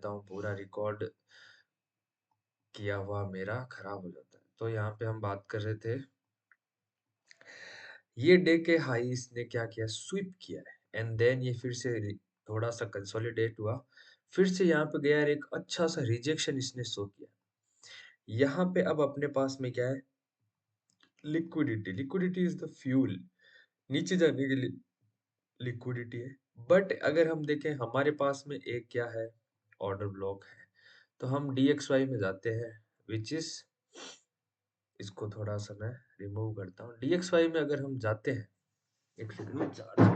करता हूँ पूरा रिकॉर्ड किया हुआ मेरा खराब हो जाता है। तो यहाँ पे हम बात कर रहे थे, ये डे के हाई इसने क्या किया, स्वीप किया है एंड देन ये फिर से थोड़ा सा कंसोलिडेट हुआ, फिर से यहाँ पे गया और एक अच्छा सा रिजेक्शन इसने शो किया। यहाँ पे अब अपने पास में क्या है, liquidity. Liquidity is the fuel, नीचे जाने के लिए लिक्विडिटी है। बट अगर हम देखें हमारे पास में एक क्या है, ऑर्डर ब्लॉक है। तो हम DXY में जाते हैं, विच इज, इसको थोड़ा सा मैं रिमूव करता हूँ। DXY में अगर हम जाते हैं, एक सेकंड में चार्ज,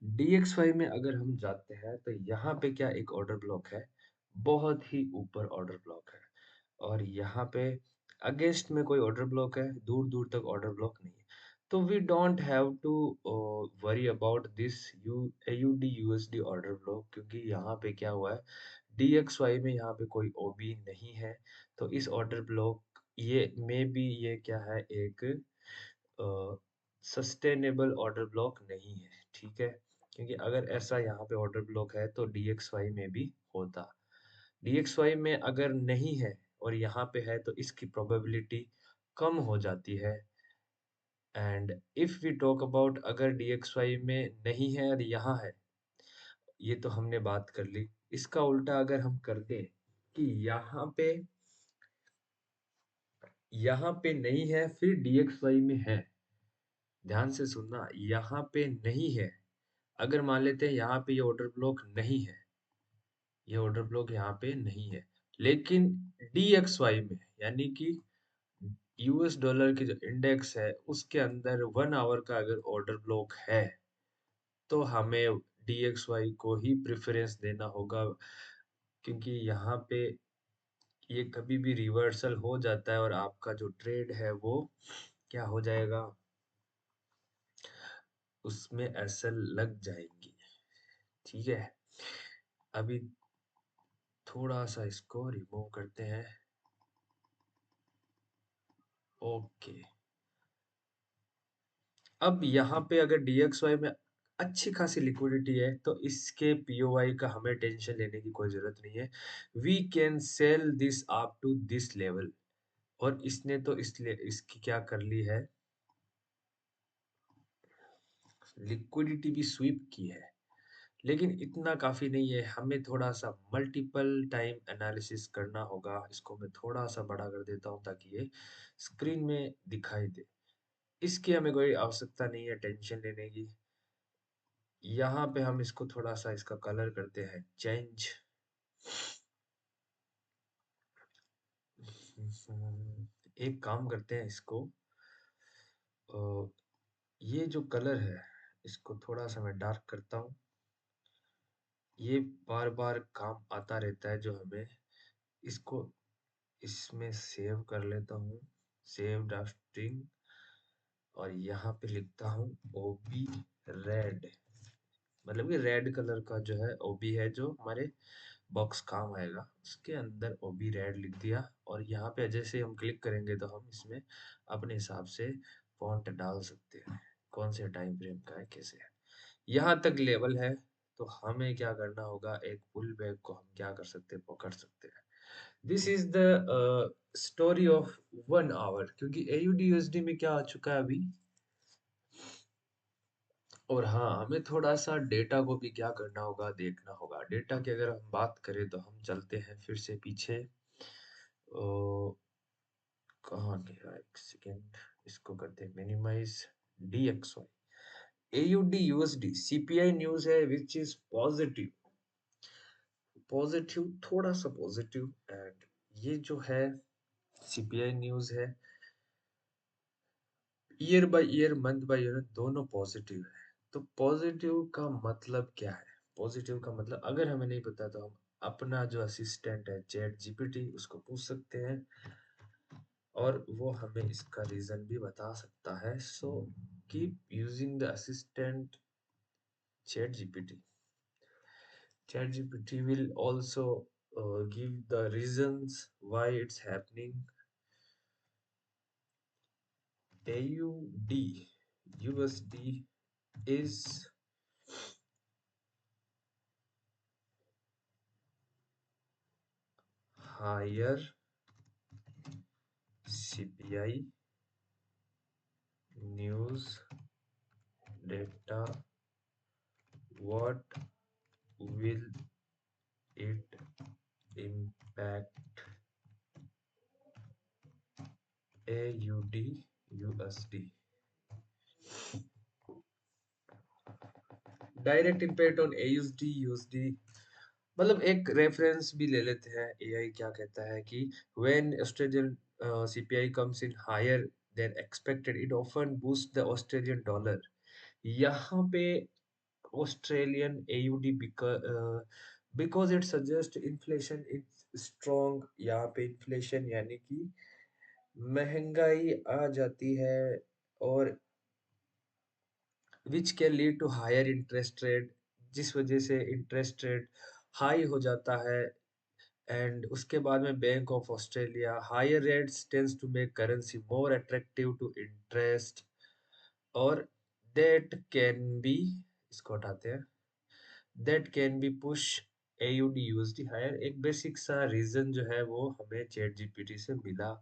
DXY में अगर हम जाते हैं तो यहाँ पे क्या एक ऑर्डर ब्लॉक है, बहुत ही ऊपर ऑर्डर ब्लॉक है। और यहाँ पे अगेंस्ट में कोई ऑर्डर ब्लॉक है, दूर दूर तक ऑर्डर ब्लॉक नहीं है। तो we don't have to worry about this AUD USD order block, क्योंकि यहाँ पे क्या हुआ है, DXY में यहाँ पे कोई OB नहीं है। तो इस ऑर्डर ब्लॉक, ये मे बी ये क्या है, एक सस्टेनेबल ऑर्डर ब्लॉक नहीं है, ठीक है। क्योंकि अगर ऐसा यहाँ पे ऑर्डर ब्लॉक है तो DXY में भी होता। DXY में अगर नहीं है और यहाँ पे है तो इसकी प्रोबेबिलिटी कम हो जाती है। And if we talk about अगर DXY में नहीं है और यहाँ है, ये तो हमने बात कर ली। इसका उल्टा अगर हम कर दें कि यहाँ पे नहीं है फिर DXY में है, ध्यान से सुनना, यहाँ पे नहीं है। अगर मान लेते हैं यहाँ पे ये ऑर्डर ब्लॉक नहीं है, ये ऑर्डर ब्लॉक यहाँ पे नहीं है, लेकिन DXY में है, यानी कि US डॉलर की जो इंडेक्स है उसके अंदर 1 आवर का अगर ऑर्डर ब्लॉक है, तो हमें DXY को ही प्रेफरेंस देना होगा। क्योंकि यहाँ पे ये कभी भी रिवर्सल हो जाता है और आपका जो ट्रेड है वो क्या हो जाएगा, उसमें एसएल लग जाएंगी, ठीक है। अभी थोड़ा सा इसको रिमूव करते हैं, ओके। अब यहाँ पे अगर DXY में अच्छी खासी लिक्विडिटी है तो इसके POI का हमें टेंशन लेने की कोई जरूरत नहीं है। We can sell this up to this level, और इसने तो इसलिए इसकी क्या कर ली है, लिक्विडिटी भी स्वीप की है। लेकिन इतना काफी नहीं है, हमें थोड़ा सा मल्टीपल टाइम एनालिसिस करना होगा। इसको मैं थोड़ा सा बड़ा कर देता हूँ ताकि ये स्क्रीन में दिखाई दे। इसकी हमें कोई आवश्यकता नहीं है टेंशन लेने की। यहाँ पे हम इसको थोड़ा सा इसका कलर करते हैं चेंज। एक काम करते हैं, इसको ये जो कलर है इसको थोड़ा सा मैं डार्क करता हूँ। ये बार बार काम आता रहता है जो हमें, इसको इसमें सेव कर लेता हूँ, सेव ड्राफ्टिंग, और यहाँ पे लिखता हूँ OB रेड, मतलब कि रेड कलर का जो है OB है जो हमारे बॉक्स काम आएगा, उसके अंदर OB रेड लिख दिया। और यहाँ पे जैसे हम क्लिक करेंगे तो हम इसमें अपने हिसाब से फॉन्ट डाल सकते हैं, कौन से टाइम फ्रेम का है, कैसे है। यहाँ तक लेवल है, तो हमें क्या करना होगा, एक पुल बैक को हम क्या कर सकते हैं, पकड़ सकते हैं। This is the story of 1 hour, क्योंकि AUD USD में क्या आ चुका है अभी। और हाँ, हमें थोड़ा सा डेटा को भी क्या करना होगा, देखना होगा। डेटा की अगर हम बात करें तो हम चलते हैं फिर से पीछे, कहाँ गया, एक सेकेंड, इसको करते हैं minimize. DXY AUD USD CPI news है विच इज पॉजिटिव, पॉजिटिव, थोड़ा सा पॉजिटिव। एंड ये जो है CPI न्यूज है, year by year, month by year दोनों पॉजिटिव है। तो पॉजिटिव का मतलब क्या है, पॉजिटिव का मतलब अगर हमें नहीं पता तो हम अपना जो असिस्टेंट है चैट जीपीटी, उसको पूछ सकते हैं और वो हमें इसका रीजन भी बता सकता है। So keep using the assistant chat GPT, ChatGPT will also give the reasons why it's happening. AUD USD is higher CPI news data. What will it impact AUD USD? Direct impact on AUSD USD, मतलब एक reference भी ले लेते हैं। AI क्या कहता है कि when Australian CPI comes in higher than expected it often boost the Australian dollar. यहाँ पे Australian AUD because it suggest inflation is strong. यहाँ पे इन्फ्लेशन यानी कि महंगाई आ जाती है, और which can lead to higher interest rate, जिस वजह से इंटरेस्ट रेट हाई हो जाता है। एंड उसके बाद में bank of Australia higher rates tends to make currency more attractive to interest, और दैट कैन बी, इसको हटाते हैं, that can be push AUD USD higher. एक बेसिक सा रीजन जो है वो हमें चैट जीपीटी से मिला।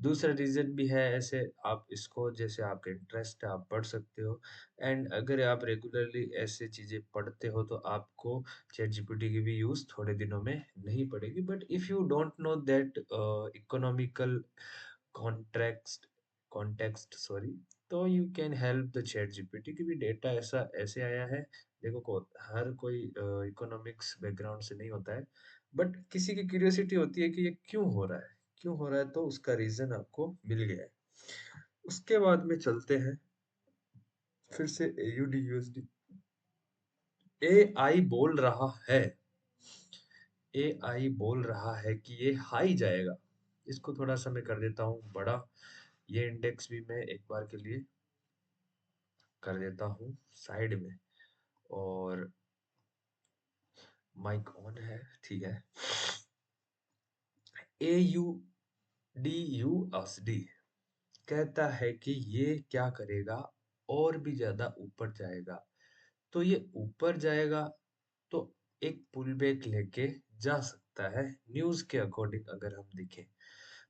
दूसरा रीजन भी है, ऐसे आप इसको जैसे आपका इंटरेस्ट है आप पढ़ सकते हो। एंड अगर आप रेगुलरली ऐसे चीजें पढ़ते हो तो आपको चैट जीपीटी की भी यूज थोड़े दिनों में नहीं पड़ेगी। But if you don't know that economical context context sorry, तो you can help the ChatGPT की भी। डेटा ऐसा ऐसे आया है, देखो हर कोई इकोनॉमिक्स बैकग्राउंड से नहीं होता है, बट किसी की क्यूरियोसिटी होती है कि ये क्यों हो रहा है, क्यों हो रहा है, तो उसका रीजन आपको मिल गया है। उसके बाद में चलते हैं फिर से AUD USD। AI बोल रहा है, AI बोल रहा है कि ये हाई जाएगा। इसको थोड़ा सा मैं कर देता हूँ बड़ा, ये इंडेक्स भी मैं एक बार के लिए कर देता हूँ साइड में, और माइक ऑन है, ठीक है। AUD कहता है कि ये क्या करेगा, और भी ज्यादा ऊपर जाएगा। तो ये ऊपर जाएगा तो एक पुल बैक लेके जा सकता है न्यूज के अकॉर्डिंग। अगर हम देखें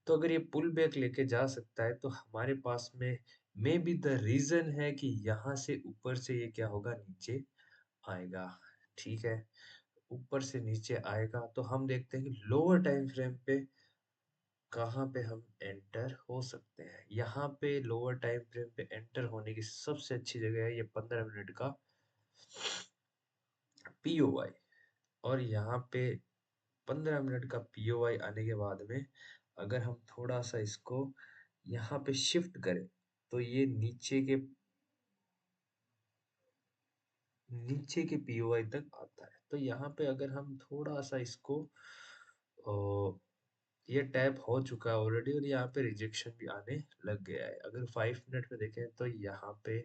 तो अगर ये पुल बैक लेके जा सकता है तो हमारे पास में मे बी द रीजन है कि यहाँ से ऊपर से ये क्या होगा, नीचे आएगा। ठीक है, ऊपर से नीचे आएगा तो हम देखते हैं कि लोअर टाइम फ्रेम पे कहाँ पे हम एंटर हो सकते हैं। यहाँ पे लोअर टाइम फ्रेम पे एंटर होने की सबसे अच्छी जगह है ये 15 मिनट का POI। और यहाँ पे 15 मिनट का POI आने के बाद में अगर हम थोड़ा सा इसको यहाँ पे शिफ्ट करें तो ये नीचे के POI तक आता है। तो यहाँ पे अगर हम थोड़ा सा इसको ये टैप हो चुका है ऑलरेडी, और यहाँ पे रिजेक्शन भी आने लग गया है। अगर 5 मिनट में देखें तो यहाँ पे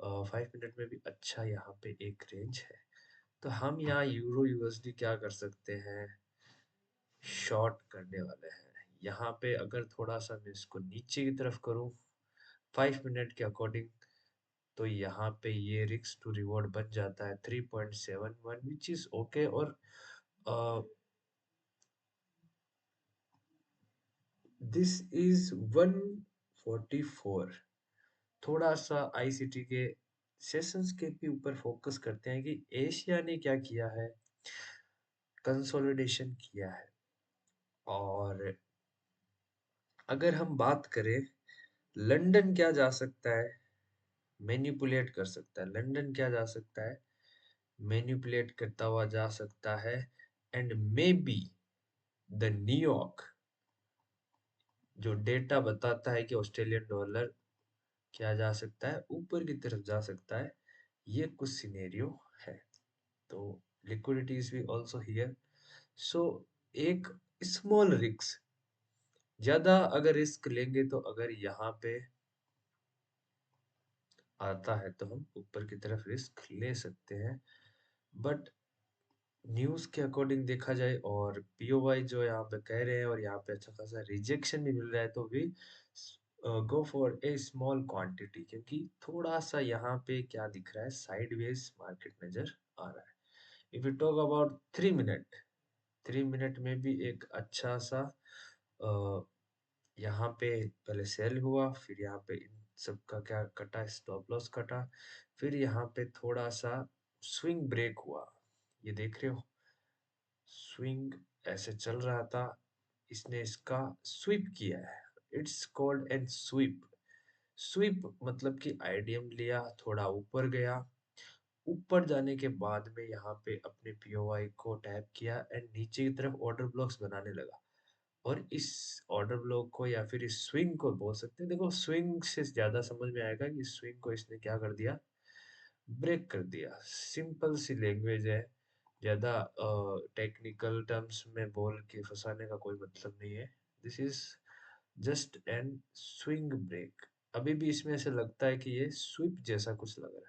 5 मिनट में भी अच्छा यहाँ पे एक रेंज है। तो हम यहाँ यूरो USD क्या कर सकते हैं, शॉर्ट करने वाले हैं। यहाँ पे अगर थोड़ा सा मैं इसको नीचे की तरफ करूँ 5 मिनट के अकॉर्डिंग, तो यहाँ पे ये रिस्क टू रिवॉर्ड बन जाता है 3.71, विच इज ओके। और दिस इज 144। थोड़ा सा आईसीटी के सेशंस के भी ऊपर फोकस करते हैं कि एशिया ने क्या किया है, कंसोलिडेशन किया है। और अगर हम बात करें लंदन क्या जा सकता है, मैनिपुलेट कर सकता है। लंदन क्या जा सकता है, मैनिपुलेट करता हुआ जा सकता है। And may be the New York जो डेटा बताता है कि ऑस्ट्रेलियन डॉलर क्या जा सकता है, ऊपर की तरफ जा सकता है। ये कुछ सिनेरियो है। तो लिक्विडिटी इज भी ऑल्सो हियर। सो एक स्मॉल रिस्क, ज्यादा अगर रिस्क लेंगे तो अगर यहाँ पे आता है तो हम ऊपर की तरफ रिस्क ले सकते हैं। बट न्यूज़ के अकॉर्डिंग देखा जाए और पीओवाई जो यहाँ पे कह रहे हैं और यहाँ पे अच्छा खासा रिजेक्शन भी मिल रहा है, तो we go for a small quantity, क्योंकि थोड़ा सा यहाँ पे क्या दिख रहा है, साइडवेज मार्केट नजर आ रहा है। If you talk about 3 minute, 3 minute में भी एक अच्छा सा यहाँ पे पहले सेल हुआ, फिर यहाँ पे इन सब का क्या कटा, स्टॉप लॉस कटा, फिर यहाँ पे थोड़ा सा स्विंग ब्रेक हुआ, ये देख रहे हो, स्विंग ऐसे चल रहा था, इसने इसका स्वीप किया है, it's called an sweep. Sweep मतलब कि आईडीएम लिया, थोड़ा ऊपर गया, ऊपर जाने के बाद में यहाँ पे अपने पीओवाई को टैप किया एंड नीचे की तरफ ऑर्डर ब्लॉक्स बनाने लगा। और इस ऑर्डर ब्लॉक को या फिर इस स्विंग को बोल सकते हैं, देखो स्विंग से ज्यादा समझ में आएगा कि स्विंग को इसने क्या कर दिया, ब्रेक कर दिया। सिंपल सी लैंग्वेज है, ज्यादा टेक्निकल टर्म्स में बोल के फंसाने का कोई मतलब नहीं है। This is just an swing break. अभी भी इसमें ऐसे लगता है कि ये स्विप जैसा कुछ लग रहा है,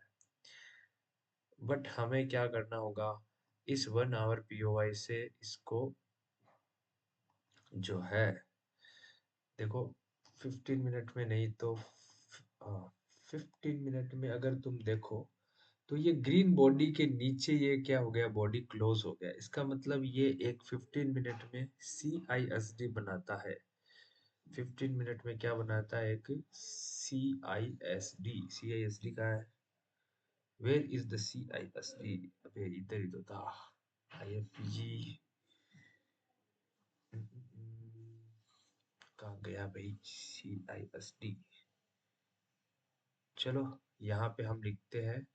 बट हमें क्या करना होगा, इस 1 आवर पीओवाई से इसको जो है, देखो 15 मिनट में नहीं तो 15 मिनट में अगर तुम देखो, तो ये ग्रीन बॉडी के नीचे ये क्या हो गया, बॉडी क्लोज हो गया, इसका मतलब ये एक 15 मिनट में CISD बनाता है। 15 मिनट में क्या बनाता है, एक CISD। CISD का है, वेयर इज द CISD, अबे इधर ही तो था, IFG कहाँ गया भाई, CISD। चलो यहाँ पे हम लिखते हैं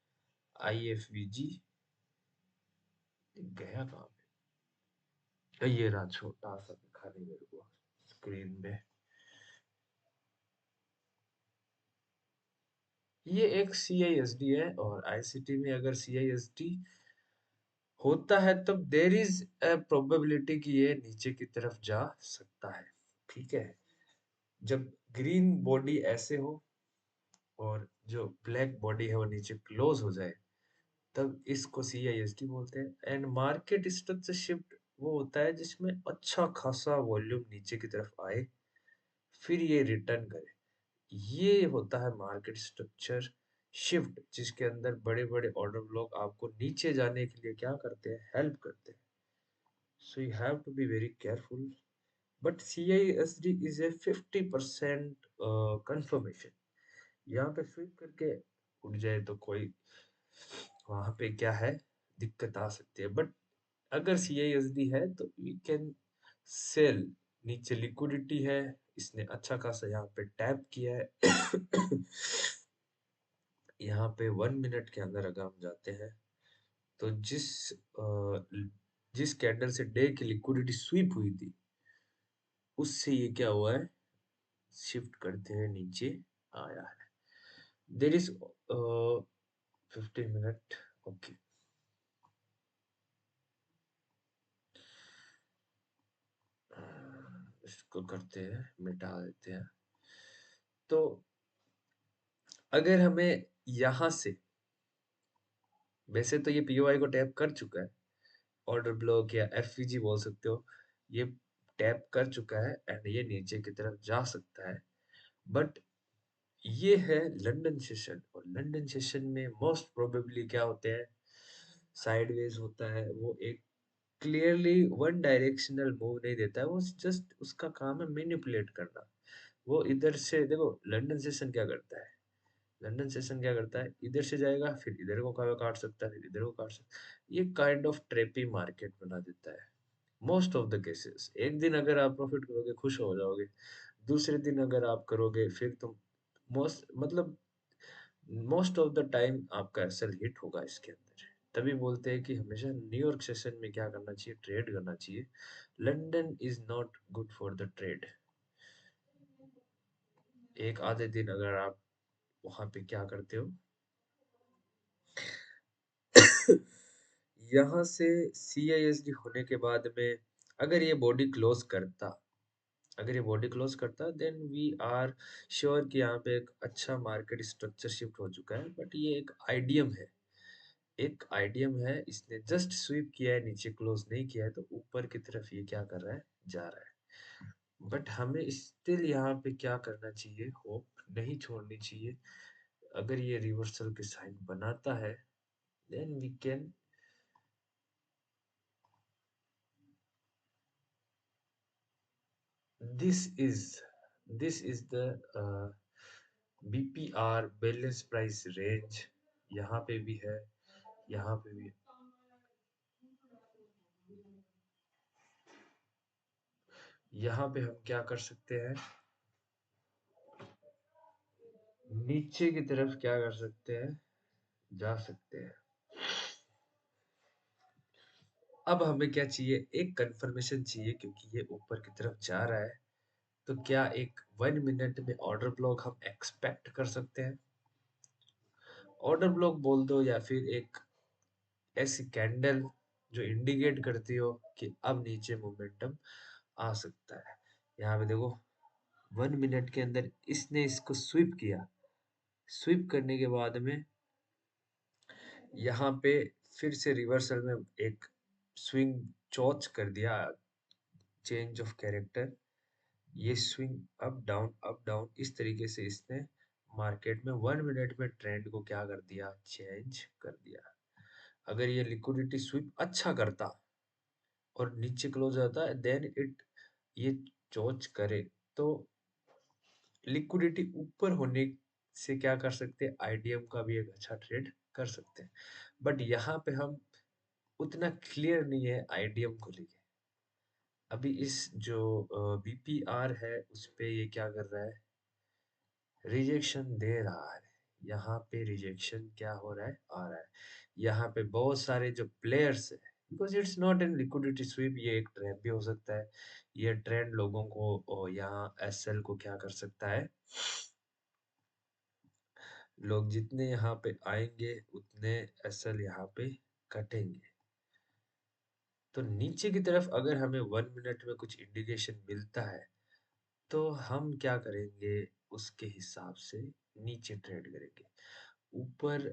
IFVG, गया कहाँ पे, ये रहा, छोटा सा दिखा नहीं मेरे को स्क्रीन में। ये एक CISD है, और ICT में अगर CISD होता है तब देर इज ए प्रोबेबिलिटी कि ये नीचे की तरफ जा सकता है। ठीक है, जब ग्रीन बॉडी ऐसे हो और जो ब्लैक बॉडी है वो नीचे क्लोज हो जाए, तब इसको CISD बोलते हैं। एंड मार्केट स्ट्रक्चर शिफ्ट वो होता है जिसमें अच्छा खासा वॉल्यूम नीचे की तरफ आए, फिर ये रिटर्न करे, ये होता है मार्केट स्ट्रक्चर शिफ्ट, जिसके अंदर बड़े बड़े ऑर्डर ब्लॉक आपको नीचे जाने के लिए क्या करते हैं, हेल्प करते हैं। So you have to be very careful, but CISD is a 50% confirmation. यहाँ पे स्विप करके उठ जाए तो कोई वहां पे क्या है, दिक्कत आ सकती है, बट अगर CISD है तो वी कैन सेल। नीचे लिक्विडिटी है, इसने अच्छा खासा यहाँ पे टैप किया है। यहाँ पे 1 मिनट के अंदर अगर हम जाते हैं, तो जिस कैंडल से डे की लिक्विडिटी स्वीप हुई थी, उससे ये क्या हुआ है, शिफ्ट करते हैं नीचे आया है। देर इज 15 मिनट, ओके, इसको करते हैं, मिटा देते हैं। तो अगर हमें यहाँ से, वैसे तो ये पीओआई को टैप कर चुका है, ऑर्डर ब्लॉक या एफवीजी बोल सकते हो, ये टैप कर चुका है एंड ये नीचे की तरफ जा सकता है। बट ये है लंदन सेशन, और लंदन सेशन में मोस्ट प्रोबेबली क्या होते हैं, साइडवेज होता है, वो एक क्लियरली वन डायरेक्शनल मूव नहीं देता है, वो जस्ट उसका काम है मैनिपुलेट करना। वो इधर से देखो, लंदन सेशन क्या करता है, लंदन सेशन क्या करता है, इधर से जाएगा फिर इधर को काट सकता है, फिर इधर को काट सकता है, ये काइंड ऑफ ट्रेपी मार्केट बना देता है। मोस्ट ऑफ द केसेस, एक दिन अगर आप प्रॉफिट करोगे खुश हो जाओगे, दूसरे दिन अगर आप करोगे फिर तुम मोस्ट ऑफ द टाइम आपका एसएल हिट होगा इसके अंदर। तभी बोलते हैं कि हमेशा न्यूयॉर्क सेशन में क्या करना चाहिए, ट्रेड करना चाहिए। London is not good for the trade. एक आधे दिन अगर आप वहां पे क्या करते हो, यहाँ से CISD होने के बाद में अगर ये बॉडी क्लोज करता, अगर ये बॉडी क्लोज करता, देन वी आर श्योर कि यहाँ पे एक अच्छा मार्केट स्ट्रक्चर शिफ्ट हो चुका है, बट ये एक आईडीएम है, एक आइडियम है, इसने जस्ट स्वीप किया है, नीचे क्लोज नहीं किया है, तो ऊपर की तरफ ये क्या कर रहा है, जा रहा है। बट हमें स्टिल यहाँ पे क्या करना चाहिए, होप नहीं छोड़नी चाहिए। अगर ये रिवर्सल के साइन बनाता है, then we can this is this is the BPR balance price range, यहाँ पे भी है, यहाँ पे भी। यहाँ पे हम क्या कर सकते हैं, नीचे की तरफ क्या कर सकते हैं, जा सकते हैं। अब हमें क्या चाहिए, एक कंफर्मेशन चाहिए, क्योंकि ये ऊपर की तरफ जा रहा है, तो क्या एक 1 मिनट में ऑर्डर ब्लॉक हम एक्सपेक्ट कर सकते हैं। ऑर्डर ब्लॉक बोल दो, या फिर एक ऐसी कैंडल जो इंडिकेट करती हो कि अब नीचे मोमेंटम आ सकता है। यहाँ पे देखो 1 मिनट के अंदर इसने इसको स्वीप किया, स्वीप करने के बाद में यहाँ पे फिर से रिवर्सल में एक स्विंग चौच कर दिया, चेंज ऑफ कैरेक्टर, ये स्विंग अप डाउन इस तरीके से इसने मार्केट में 1 मिनट में ट्रेंड को क्या कर दिया, चेंज कर दिया। अगर ये लिक्विडिटी स्वीप अच्छा करता और नीचे क्लोज आता है, देन इट ये चोच करे, तो लिक्विडिटी ऊपर होने से क्या कर सकते हैं, आईडीएम का भी एक अच्छा ट्रेड कर सकते हैं। बट यहाँ पे हम उतना क्लियर नहीं है आईडीएम को लेके। अभी इस जो बीपीआर है उस पे ये क्या कर रहा है, रिजेक्शन दे रहा है। यहाँ पे रिजेक्शन क्या हो रहा है, आ रहा है। यहाँ पे बहुत सारे जो प्लेयर्स है, because it's not an liquidity SVEEP, ये एक ट्रैप भी हो सकता है। ये ट्रेंड लोगों को यहाँ एसएल को क्या कर सकता है, लोग जितने यहाँ पे आएंगे उतने एसएल यहाँ पे कटेंगे। तो नीचे की तरफ अगर हमें 1 मिनट में कुछ इंडिकेशन मिलता है, तो हम क्या करेंगे, उसके हिसाब से नीचे ट्रेड करेंगे। ऊपर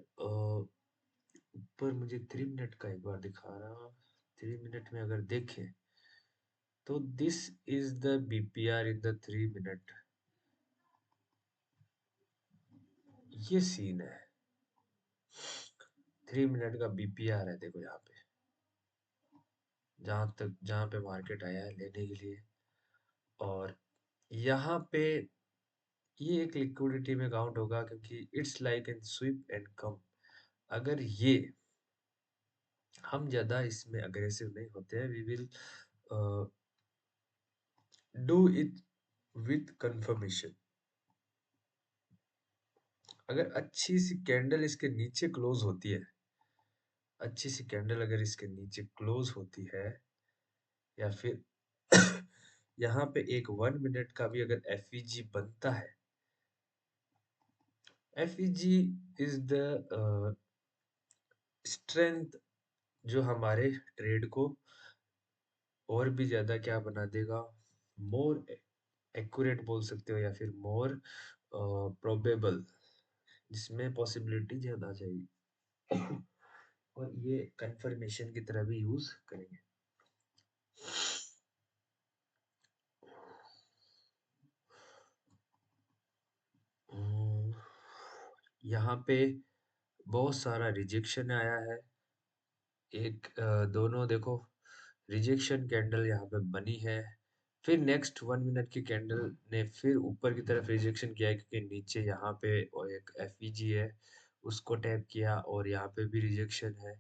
ऊपर मुझे 3 मिनट का एक बार दिखा रहा, 3 मिनट में अगर देखें तो this is the BPR in the 3 minute, ये सीन है। 3 मिनट का बीपीआर है, देखो यहाँ पे, जहाँ पे मार्केट आया है लेने के लिए, और यहाँ पे ये एक लिक्विडिटी में काउंट होगा, क्योंकि it's like an sweep and come. अगर ये हम ज्यादा इसमें अग्रेसिव नहीं होते हैं, we will do it with confirmation. अगर अच्छी सी कैंडल इसके नीचे क्लोज होती है, अच्छी सी कैंडल अगर इसके नीचे क्लोज होती है, या फिर यहाँ पे एक 1 मिनट का भी अगर एफईजी बनता है, एफईजी इज द स्ट्रेंथ जो हमारे ट्रेड को और भी ज्यादा क्या बना देगा, मोर एक्यूरेट बोल सकते हो, या फिर मोर प्रोबेबल, जिसमें पॉसिबिलिटी ज्यादा जाएगी। और ये कंफर्मेशन की तरह भी यूज करेंगे। हम्म, यहाँ पे बहुत सारा रिजेक्शन आया है। एक दोनों देखो, रिजेक्शन कैंडल यहाँ पे बनी है, फिर नेक्स्ट 1 मिनट की कैंडल ने फिर ऊपर की तरफ रिजेक्शन किया है, क्योंकि नीचे यहाँ पे और एक एफईजी है, उसको टैप किया और यहाँ पे भी रिजेक्शन है।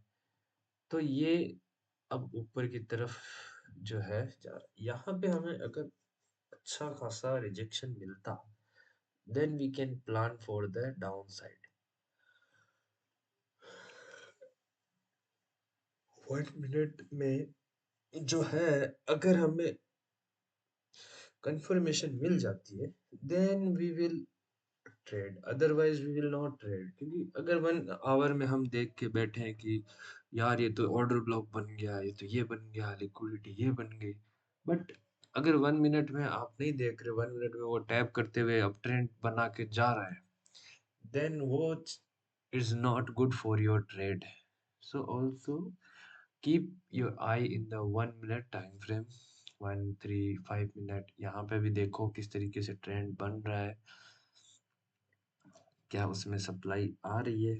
तो ये अब ऊपर की तरफ जो है जा रहा है। यहाँ पे हमें अगर अच्छा खासा रिजेक्शन मिलता, then we can plan for the downside. 1 minute में जो है, अगर हमें कंफर्मेशन मिल जाती है, then we will trade, otherwise we will not trade. क्योंकि अगर 1 आवर में हम देख के बैठे हैं कि यार ये तो ऑर्डर ब्लॉक बन गया, ये तो ये बन गया, लिक्विडिटी ये बन गई, बट अगर 1 मिनट में आप नहीं देख रहे, 1 मिनट में वो टैप करते हुए अब ट्रेंड बना के जा रहा है, देन वो is not good for your trade. So also keep your eye in the 1 minute time frame, 1 3 5 minute यहाँ पे भी देखो किस तरीके से ट्रेंड बन रहा है, क्या उसमें सप्लाई आ रही है।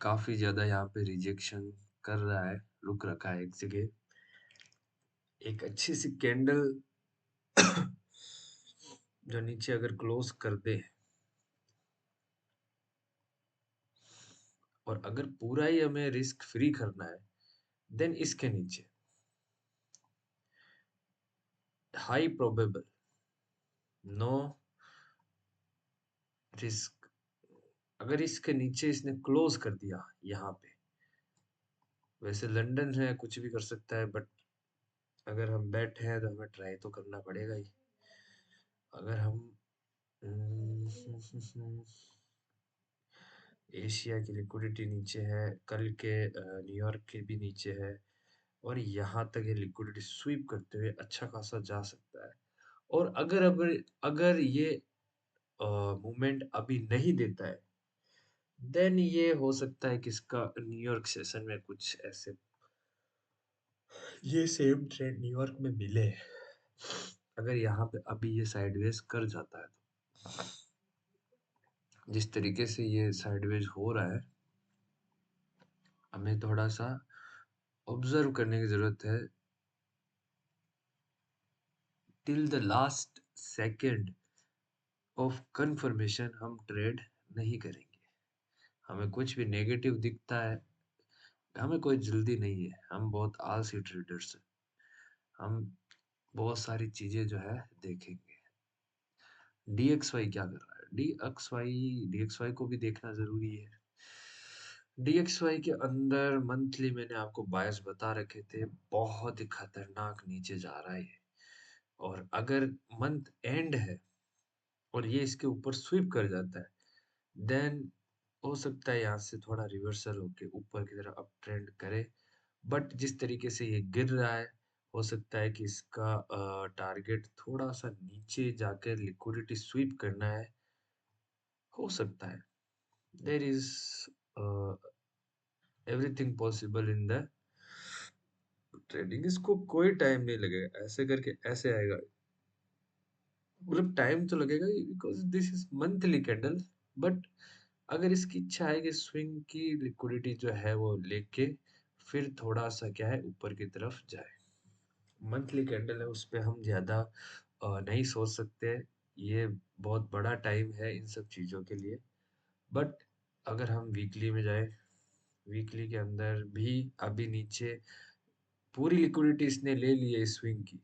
काफी ज्यादा यहाँ पे रिजेक्शन कर रहा है, रुक रखा है एक जगह। एक अच्छी सी कैंडल जो नीचे अगर क्लोज कर दे, और अगर पूरा ही हमें रिस्क फ्री करना है, देन इसके नीचे हाई प्रोबेबल नो रिस्क, अगर इसके नीचे इसने क्लोज कर दिया यहाँ पे, वैसे लंदन है कुछ भी कर सकता है, बट अगर हम बैठे हैं तो हमें ट्राई तो करना पड़ेगा ही। अगर हम एशिया की लिक्विडिटी नीचे है, कल के न्यूयॉर्क के भी नीचे है, और यहाँ तक ये लिक्विडिटी स्वीप करते हुए अच्छा खासा जा सकता है। और अगर ये मूवमेंट अभी नहीं देता है, देन ये हो सकता है कि इसका न्यूयॉर्क सेशन में कुछ ऐसे ये सेम ट्रेंड न्यूयॉर्क में मिले। अगर यहाँ पे अभी ये साइडवेज कर जाता है, तो जिस तरीके से ये साइडवेज हो रहा है, हमें थोड़ा सा ऑब्जर्व करने की जरूरत है। Till the last second of confirmation हम ट्रेड नहीं करेंगे। हमें कुछ भी नेगेटिव दिखता है, हमें कोई जल्दी नहीं है, हम बहुत आलसी ट्रेडर्स हैं। हम बहुत सारी चीजें जो है देखेंगे। DXY क्या कर रहा है, DXY को भी देखना जरूरी है। DXY के अंदर मंथली मैंने आपको बायस बता रखे थे, बहुत ही खतरनाक नीचे जा रहा है ये। और अगर मंथ एंड है और ये इसके ऊपर स्वीप कर जाता है, देन हो सकता है यहाँ से थोड़ा रिवर्सल होके ऊपर की तरफ अप ट्रेंड करे। बट जिस तरीके से ये गिर रहा है, हो सकता है कि इसका टारगेट थोड़ा सा नीचे जाकर लिक्विडिटी स्वीप करना है, हो सकता है। There is everything possible in the trading. इसको कोई टाइम नहीं लगेगा, ऐसे करके ऐसे आएगा, मतलब टाइम तो लगेगा because this is monthly candle. But अगर इसकी इच्छा है कि स्विंग की लिक्विडिटी जो है वो लेके फिर थोड़ा सा क्या है ऊपर की तरफ जाए, मंथली कैंडल है उस पे हम ज्यादा नहीं सोच सकते। ये बहुत बड़ा टाइम है इन सब चीजों के लिए। बट अगर हम वीकली में जाए, वीकली के अंदर भी अभी नीचे पूरी लिक्विडिटी इसने ले ली है स्विंग की,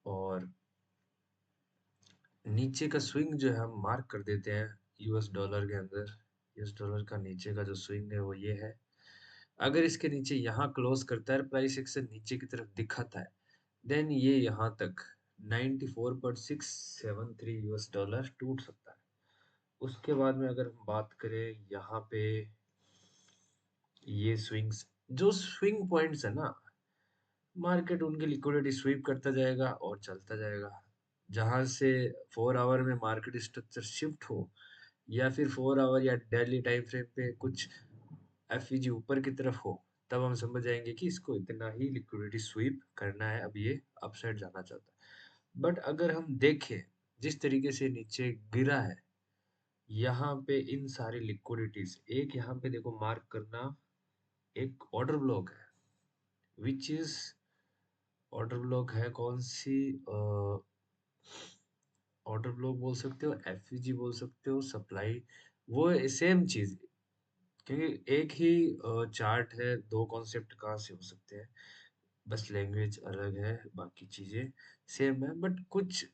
और नीचे का स्विंग जो है हम मार्क कर देते हैं यूएस डॉलर के अंदर। यूएस डॉलर का नीचे का जो स्विंग है वो ये है। अगर इसके नीचे यहाँ क्लोज करता है, प्राइस एक्शन नीचे की तरफ दिखाता है, देन ये यहाँ तक 94.673 यूएस डॉलर टूट सकता है। उसके बाद में अगर हम बात करें यहाँ पे, ये स्विंग्स जो स्विंग पॉइंट्स है ना, मार्केट उनकी लिक्विडिटी स्वीप करता जाएगा और चलता जाएगा। जहां से 4 आवर में मार्केट स्ट्रक्चर शिफ्ट हो, या फिर 4 आवर या डेली टाइम फ्रेम पे कुछ एफईजी ऊपर की तरफ हो, तब हम समझ जाएंगे कि इसको इतना ही लिक्विडिटी स्वीप करना है, अब ये अपसाइड जाना चाहता है। बट अगर हम देखें जिस तरीके से नीचे गिरा है, यहाँ पे इन सारी लिक्विडिटीज, एक यहाँ पे देखो मार्क करना, एक ऑर्डर ब्लॉक है, विच इज ऑर्डर ब्लॉक है कौन सी, ऑर्डर ब्लॉक बोल सकते हो, एफईजी बोल सकते हो, सप्लाई, वो सेम चीज। क्योंकि एक ही चार्ट है, दो कॉन्सेप्ट कहाँ से हो सकते हैं, बस लैंग्वेज अलग है, बाकी चीजें सेम है। बट कुछ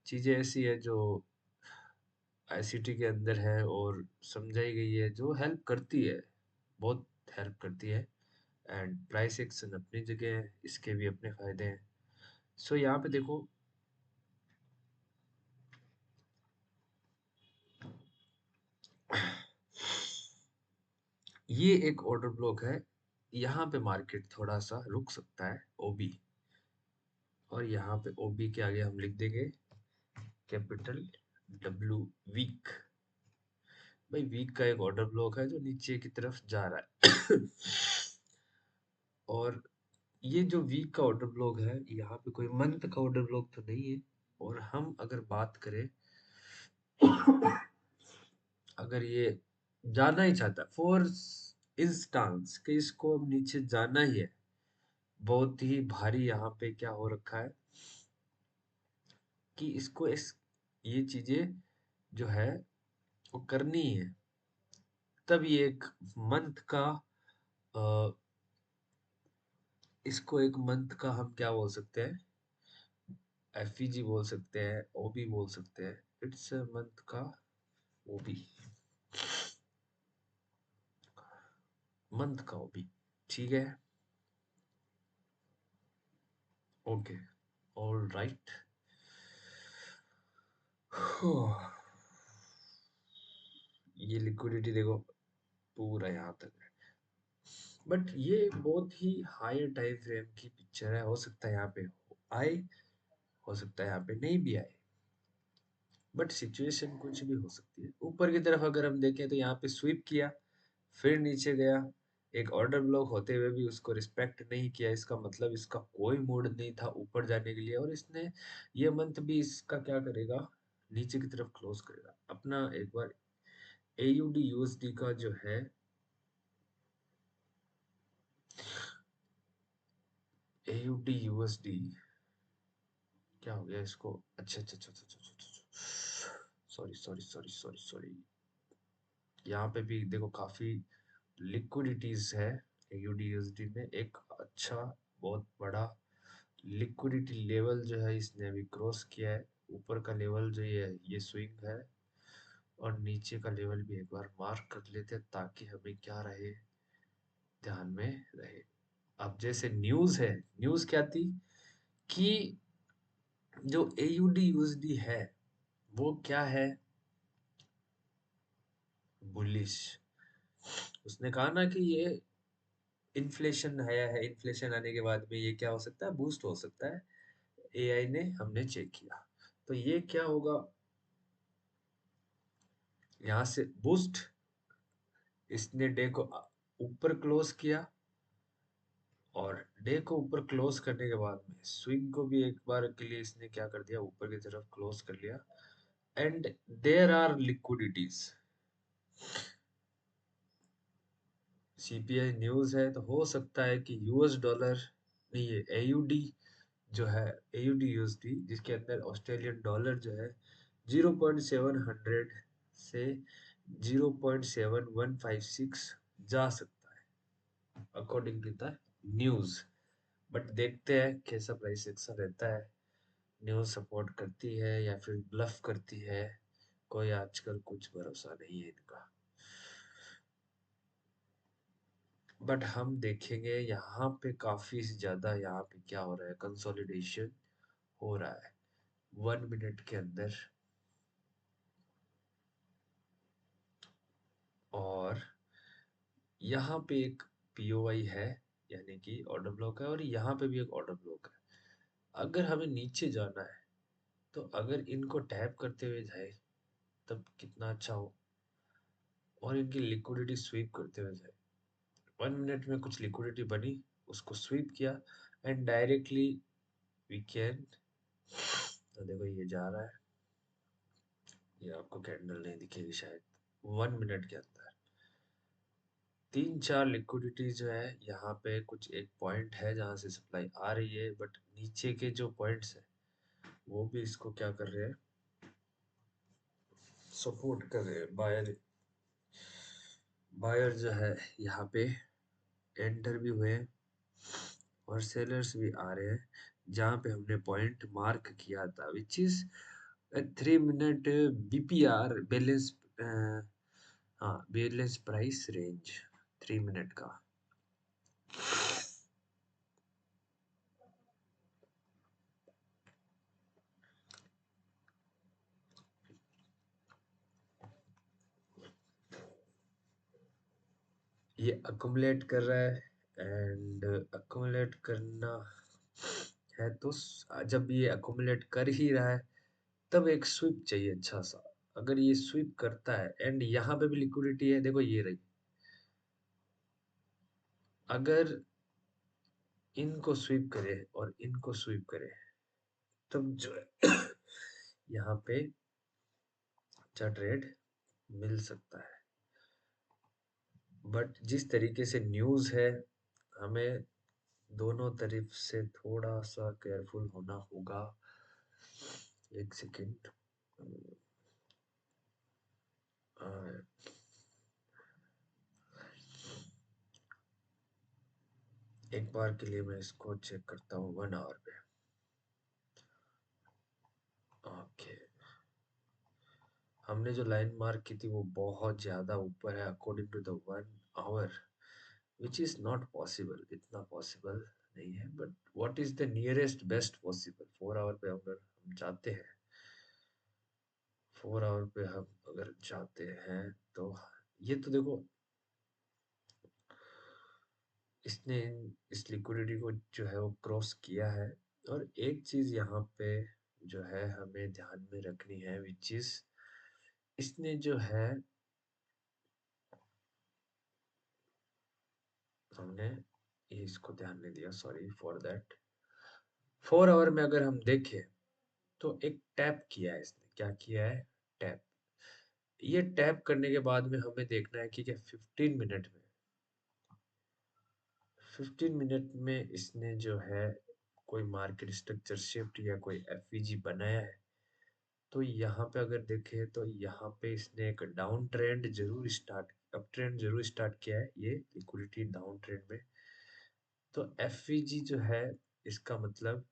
चीजें ऐसी है जो आईसीटी के अंदर है और समझाई गई है, जो हेल्प करती है, बहुत हेल्प करती है। एंड प्राइस एक्शन अपनी जगह है, इसके भी अपने फायदे हैं। सो यहाँ पे देखो, ये एक ऑर्डर ब्लॉक है, यहाँ पे मार्केट थोड़ा सा रुक सकता है ओबी, और यहाँ पे ओबी के आगे हम लिख देंगे कैपिटल डब्ल्यू वीक। भाई वीक का एक ऑर्डर ब्लॉक है जो नीचे की तरफ जा रहा है। और ये जो वीक का ऑर्डर ब्लॉक है, यहाँ पे कोई मंथ का ऑर्डर ब्लॉक तो नहीं है। और हम अगर बात करें, अगर ये जाना ही चाहता फॉर इंस्टांस कि इसको अब नीचे जाना ही है, बहुत ही भारी यहाँ पे क्या हो रखा है कि इसको ये चीजें जो है वो करनी है, तब ये एक मंथ का अ, इसको एक मंथ का हम क्या बोल सकते हैं, एफईजी बोल सकते हैं, ओबी बोल सकते हैं। इट्स मंथ का ओबी, मंथ का ओबी, ठीक है। Okay, all right. ये लिक्विडिटी देखो पूरा यहाँ तक है, बट ये बहुत ही हायर टाइम फ्रेम की पिक्चर है। हो सकता है यहाँ पे आए, हो सकता है यहाँ पे नहीं भी आए, बट सिचुएशन कुछ भी हो सकती है। ऊपर की तरफ अगर हम देखें तो यहाँ पे स्वीप किया, फिर नीचे गया, एक ऑर्डर ब्लॉक होते हुए भी उसको रिस्पेक्ट नहीं किया। इसका मतलब इसका कोई मूड नहीं था ऊपर जाने के लिए, और इसने ये मंथ भी इसका क्या करेगा, नीचे की तरफ क्लोज करेगा अपना। एक बार एयूडी यूएसडी का जो है, एयूडी यूएसडी क्या हो गया इसको, अच्छा अच्छा अच्छा अच्छा अच्छा, sorry sorry sorry sorry sorry. यहाँ पे भी देखो काफी लिक्विडिटीज है। यूडीएसडी में एक अच्छा बहुत बड़ा लिक्विडिटी लेवल जो है इसने अभी क्रॉस किया है। ऊपर का लेवल जो ये स्विंग है, और नीचे का लेवल भी एक बार मार्क कर लेते हैं ताकि हमें क्या रहे, ध्यान में रहे। अब जैसे न्यूज है, न्यूज क्या थी कि जो एयूडी यूएसडी है वो क्या है, बुलिश। उसने कहा ना कि ये इन्फ्लेशन आया है, इन्फ्लेशन आने के बाद में ये क्या हो सकता है, बूस्ट हो सकता है। एआई ने हमने चेक किया, तो ये क्या होगा, यहाँ से बूस्ट, इसने डे को ऊपर क्लोज किया, और डे को ऊपर क्लोज करने के बाद में स्विंग को भी एक बार के लिए इसने क्या कर दिया, ऊपर की तरफ क्लोज कर लिया। And there are liquidities, CPI news है तो हो सकता है कि यूएस डॉलर, नहीं ये एयूडी जो है, एयूडी यूएसडी जिसके अंदर ऑस्ट्रेलियन डॉलर जो है 0.700 से 0.7156 जा सकता है according to the news. But देखते हैं कैसा प्राइस एक्शन रहता है, न्यूज सपोर्ट करती है या फिर ब्लफ करती है, कोई आजकल कुछ भरोसा नहीं है इनका। बट हम देखेंगे यहाँ पे काफी ज्यादा, यहाँ पे क्या हो रहा है, कंसोलिडेशन हो रहा है 1 मिनट के अंदर। और यहाँ पे एक पीओआई है, यानी कि ऑर्डर ब्लॉक है, और यहाँ पे भी एक ऑर्डर ब्लॉक है। अगर हमें नीचे जाना है तो अगर इनको टैप करते हुए जाए तब कितना अच्छा हो, और इनकी लिक्विडिटी स्वीप करते हुए जाए। 1 मिनट में कुछ लिक्विडिटी बनी, उसको स्वीप किया, एंड डायरेक्टली वी कैन, तो देखो ये जा रहा है, ये आपको कैंडल नहीं दिखेगी शायद। 1 मिनट के अंदर 3-4 लिक्विडिटी जो है, यहाँ पे कुछ एक पॉइंट है जहाँ से सप्लाई आ रही है, बट नीचे के जो पॉइंट्स है वो भी इसको क्या कर रहे हैं, सपोर्ट कर रहे हैं। बायर, बायर जो है यहाँ पे एंटर भी हुए हैं, और सेलर्स भी आ रहे हैं जहाँ पे हमने पॉइंट मार्क किया था, which is 3 minute BPR balance, हाँ बैलेंस प्राइस रेंज 3 मिनट का। ये अकुमुलेट कर रहा है, एंड अकुमुलेट करना है तो जब ये अकुमुलेट कर ही रहा है तब एक स्विप चाहिए अच्छा सा। अगर ये स्वीप करता है एंड यहाँ पे भी लिक्विडिटी है, देखो ये रही। अगर इनको स्वीप करे और इनको स्वीप करे तब जो है यहाँ पे अच्छा ट्रेड मिल सकता है। बट जिस तरीके से न्यूज़ है, हमें दोनों तरफ से थोड़ा सा केयरफुल होना होगा। एक सेकेंड, एक बार के लिए मैं इसको चेक करता हूँ 1 आवर पे। ओके, हमने जो लाइन मार्क की थी वो बहुत ज्यादा ऊपर है according to the 1 hour, which is not possible, इतना पॉसिबल नहीं है। But what is the nearest best possible 4 hour पे अगर हम जाते हैं, 4 आवर पे हम अगर जाते हैं तो ये तो देखो इसने इस लिक्विडिटी को जो है वो क्रॉस किया है। और एक चीज यहाँ पे जो है हमें ध्यान में रखनी है, विच इज इसने जो है हमने ये इसको ध्यान नहीं दिया, सॉरी फॉर दैट। 4 आवर में अगर हम देखें तो एक टैप किया है इसने, क्या किया है, टैप। ये टैप करने के बाद में हमें देखना है कि क्या 15 मिनट में इसने जो है कोई मार्केट स्ट्रक्चर शिफ्ट या कोई एफवीजी बनाया है। तो यहाँ पे अगर देखें तो यहाँ पे इसने एक डाउन ट्रेंड जरूर स्टार्ट, अप ट्रेंड जरूर स्टार्ट किया है ये लिक्विडिटी डाउन ट्रेंड में। तो एफवीजी जो है इसका मतलब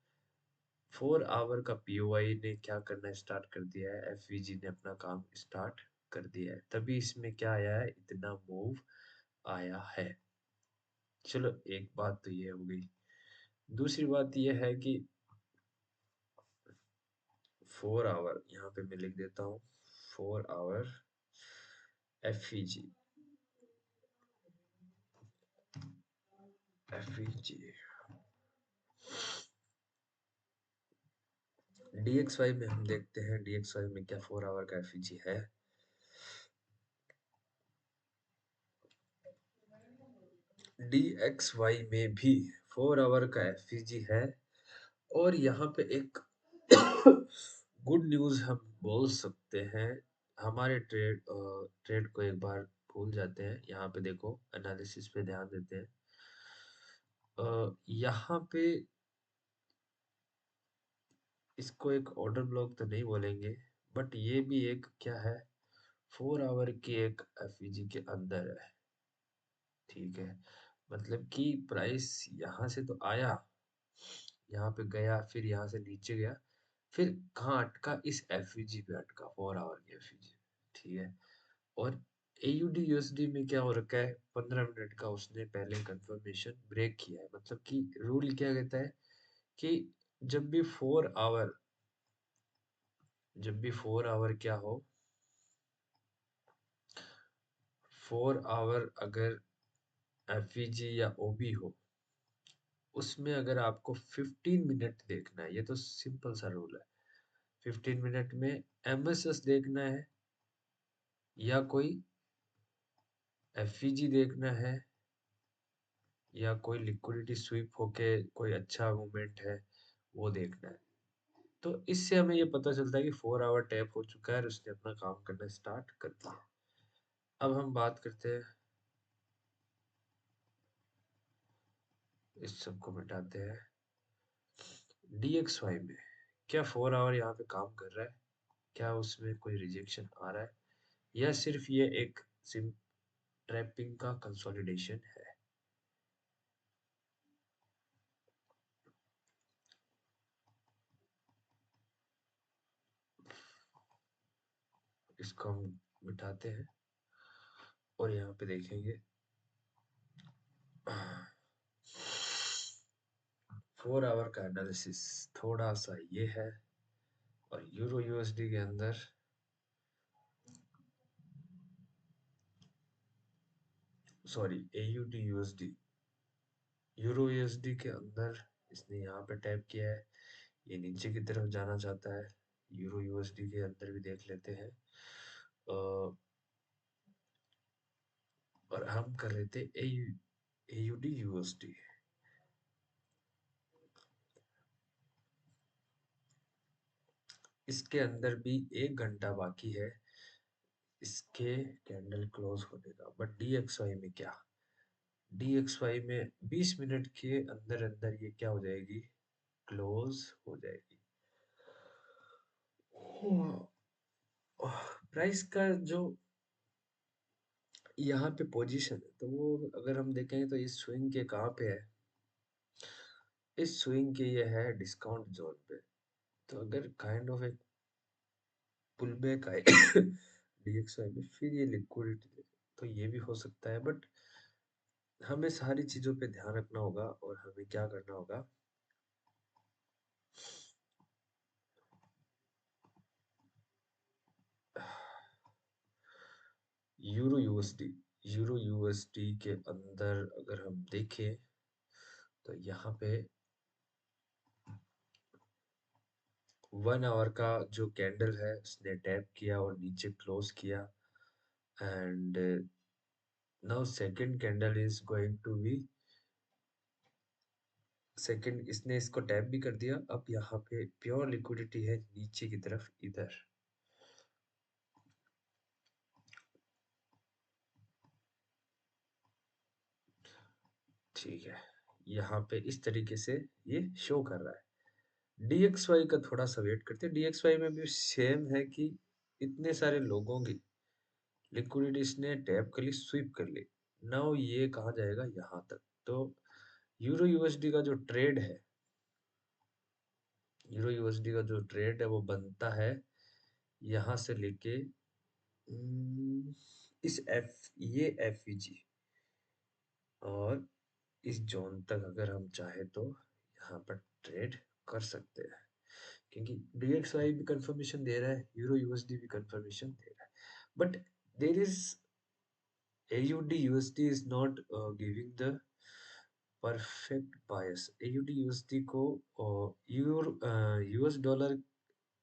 4 आवर का पीओआई ने क्या करना स्टार्ट कर दिया है, एफवीजी ने अपना काम स्टार्ट कर दिया है, तभी इसमें क्या आया है, इतना मूव आया है। चलो एक बात तो ये हो गई। दूसरी बात ये है कि 4 आवर यहाँ पे मैं लिख देता हूँ, 4 आवर एफईजी, एफईजी डीएक्सवाई में हम देखते हैं, डीएक्सवाई में क्या 4 आवर का एफईजी है। डीएक्सवाई में भी 4 आवर का एफईजी है। और यहाँ पे एक गुड न्यूज हम बोल सकते हैं, हमारे ट्रेड को एक बार भूल जाते हैं, यहाँ पे देखो एनालिसिस पे ध्यान देते हैं। यहाँ पे इसको एक ऑर्डर ब्लॉक तो नहीं बोलेंगे, बट ये भी एक क्या है, 4 आवर की एक एफईजी के अंदर है। ठीक है, मतलब कि प्राइस यहाँ से तो आया, यहाँ पे गया, फिर यहाँ से नीचे गया, फिर कहाँ अटका, इस एफईजी पे अटका, 4 आवर की एफईजी। ठीक है, और एयूडी यूएसडी में क्या हो रखा है, 15 मिनट का उसने पहले कंफर्मेशन ब्रेक किया है। मतलब कि रूल क्या कहता है कि जब भी 4 आवर, जब भी 4 आवर क्या हो, 4 आवर अगर एफईजी या ओबी हो, उसमें अगर आपको 15 मिनट देखना है, ये तो सिंपल सा रूल है, 15 मिनट में एमएसएस देखना है या कोई एफईजी देखना है या कोई लिक्विडिटी स्वीप होके कोई अच्छा मूवमेंट है वो देखना है। तो इससे हमें ये पता चलता है कि 4 आवर टैप हो चुका है और उसने अपना काम करना स्टार्ट कर दिया। अब हम बात करते हैं, इस सब को मिटाते हैं। डीएक्सवाई में क्या 4 आवर यहाँ पे काम कर रहा है, क्या उसमें कोई रिजेक्शन आ रहा है, या सिर्फ ये एक सिम ट्रैपिंग का कंसोलिडेशन है। इसको हम मिटाते हैं और यहाँ पे देखेंगे 4 आवर का एनालिसिस थोड़ा सा ये है। और यूरो यूएसडी के अंदर, sorry AUD USD, euro USD के अंदर इसने यहाँ पे टैप किया है, ये नीचे की तरफ जाना चाहता है, यूरो यूएसडी के अंदर भी देख लेते हैं। अ, और हम कर रहे थे एयूडी यूएसडी। इसके अंदर भी 1 घंटा बाकी है इसके कैंडल क्लोज होने का। बट डीएक्सवाई में क्या, डीएक्सवाई में 20 मिनट के अंदर अंदर ये क्या हो जाएगी, क्लोज हो जाएगी। प्राइस का जो यहाँ पे पोजीशन है, तो वो अगर हम देखेंगे तो इस स्विंग के कहाँ पे है, इस स्विंग के ये है डिस्काउंट जोन पे। तो अगर काइंड ऑफ एक पुल बैक आए डीएक्सवाई में, फिर ये लिक्विडिटी, तो ये भी हो सकता है। बट हमें सारी चीजों पे ध्यान रखना होगा और हमें क्या करना होगा, यूरो यूएसडी, यूरो यूएसडी के अंदर अगर हम देखें तो यहाँ पे 1 आवर का जो कैंडल है उसने टैप किया और नीचे क्लोज किया। And now second candle is going to be, second इसने इसको टैप भी कर दिया। अब यहाँ पे प्योर लिक्विडिटी है नीचे की तरफ इधर। ठीक है, यहाँ पे इस तरीके से ये शो कर रहा है। डीएक्सवाई का थोड़ा सा वेट करते हैं। डीएक्सवाई में भी सेम है कि इतने सारे लोगों की लिक्विडिटी इसने टैप कर ली, स्वीप कर ली। नाउ ये कहाँ जाएगा, यहाँ तक। तो यूरो यूएसडी का जो ट्रेड है, यूरो यूएसडी का जो ट्रेड है वो बनता है यहाँ से लेके इस एफ, ये एफईजी और इस जोन तक अगर हम चाहे तो यहाँ पर ट्रेड कर सकते हैं। क्योंकि डीएक्सवाई भी कंफर्मेशन दे रहा है, यूरो यूएसडी भी कंफर्मेशन दे रहा है। But there is AUD USD is not giving the perfect bias. AUD USD को यूएस डॉलर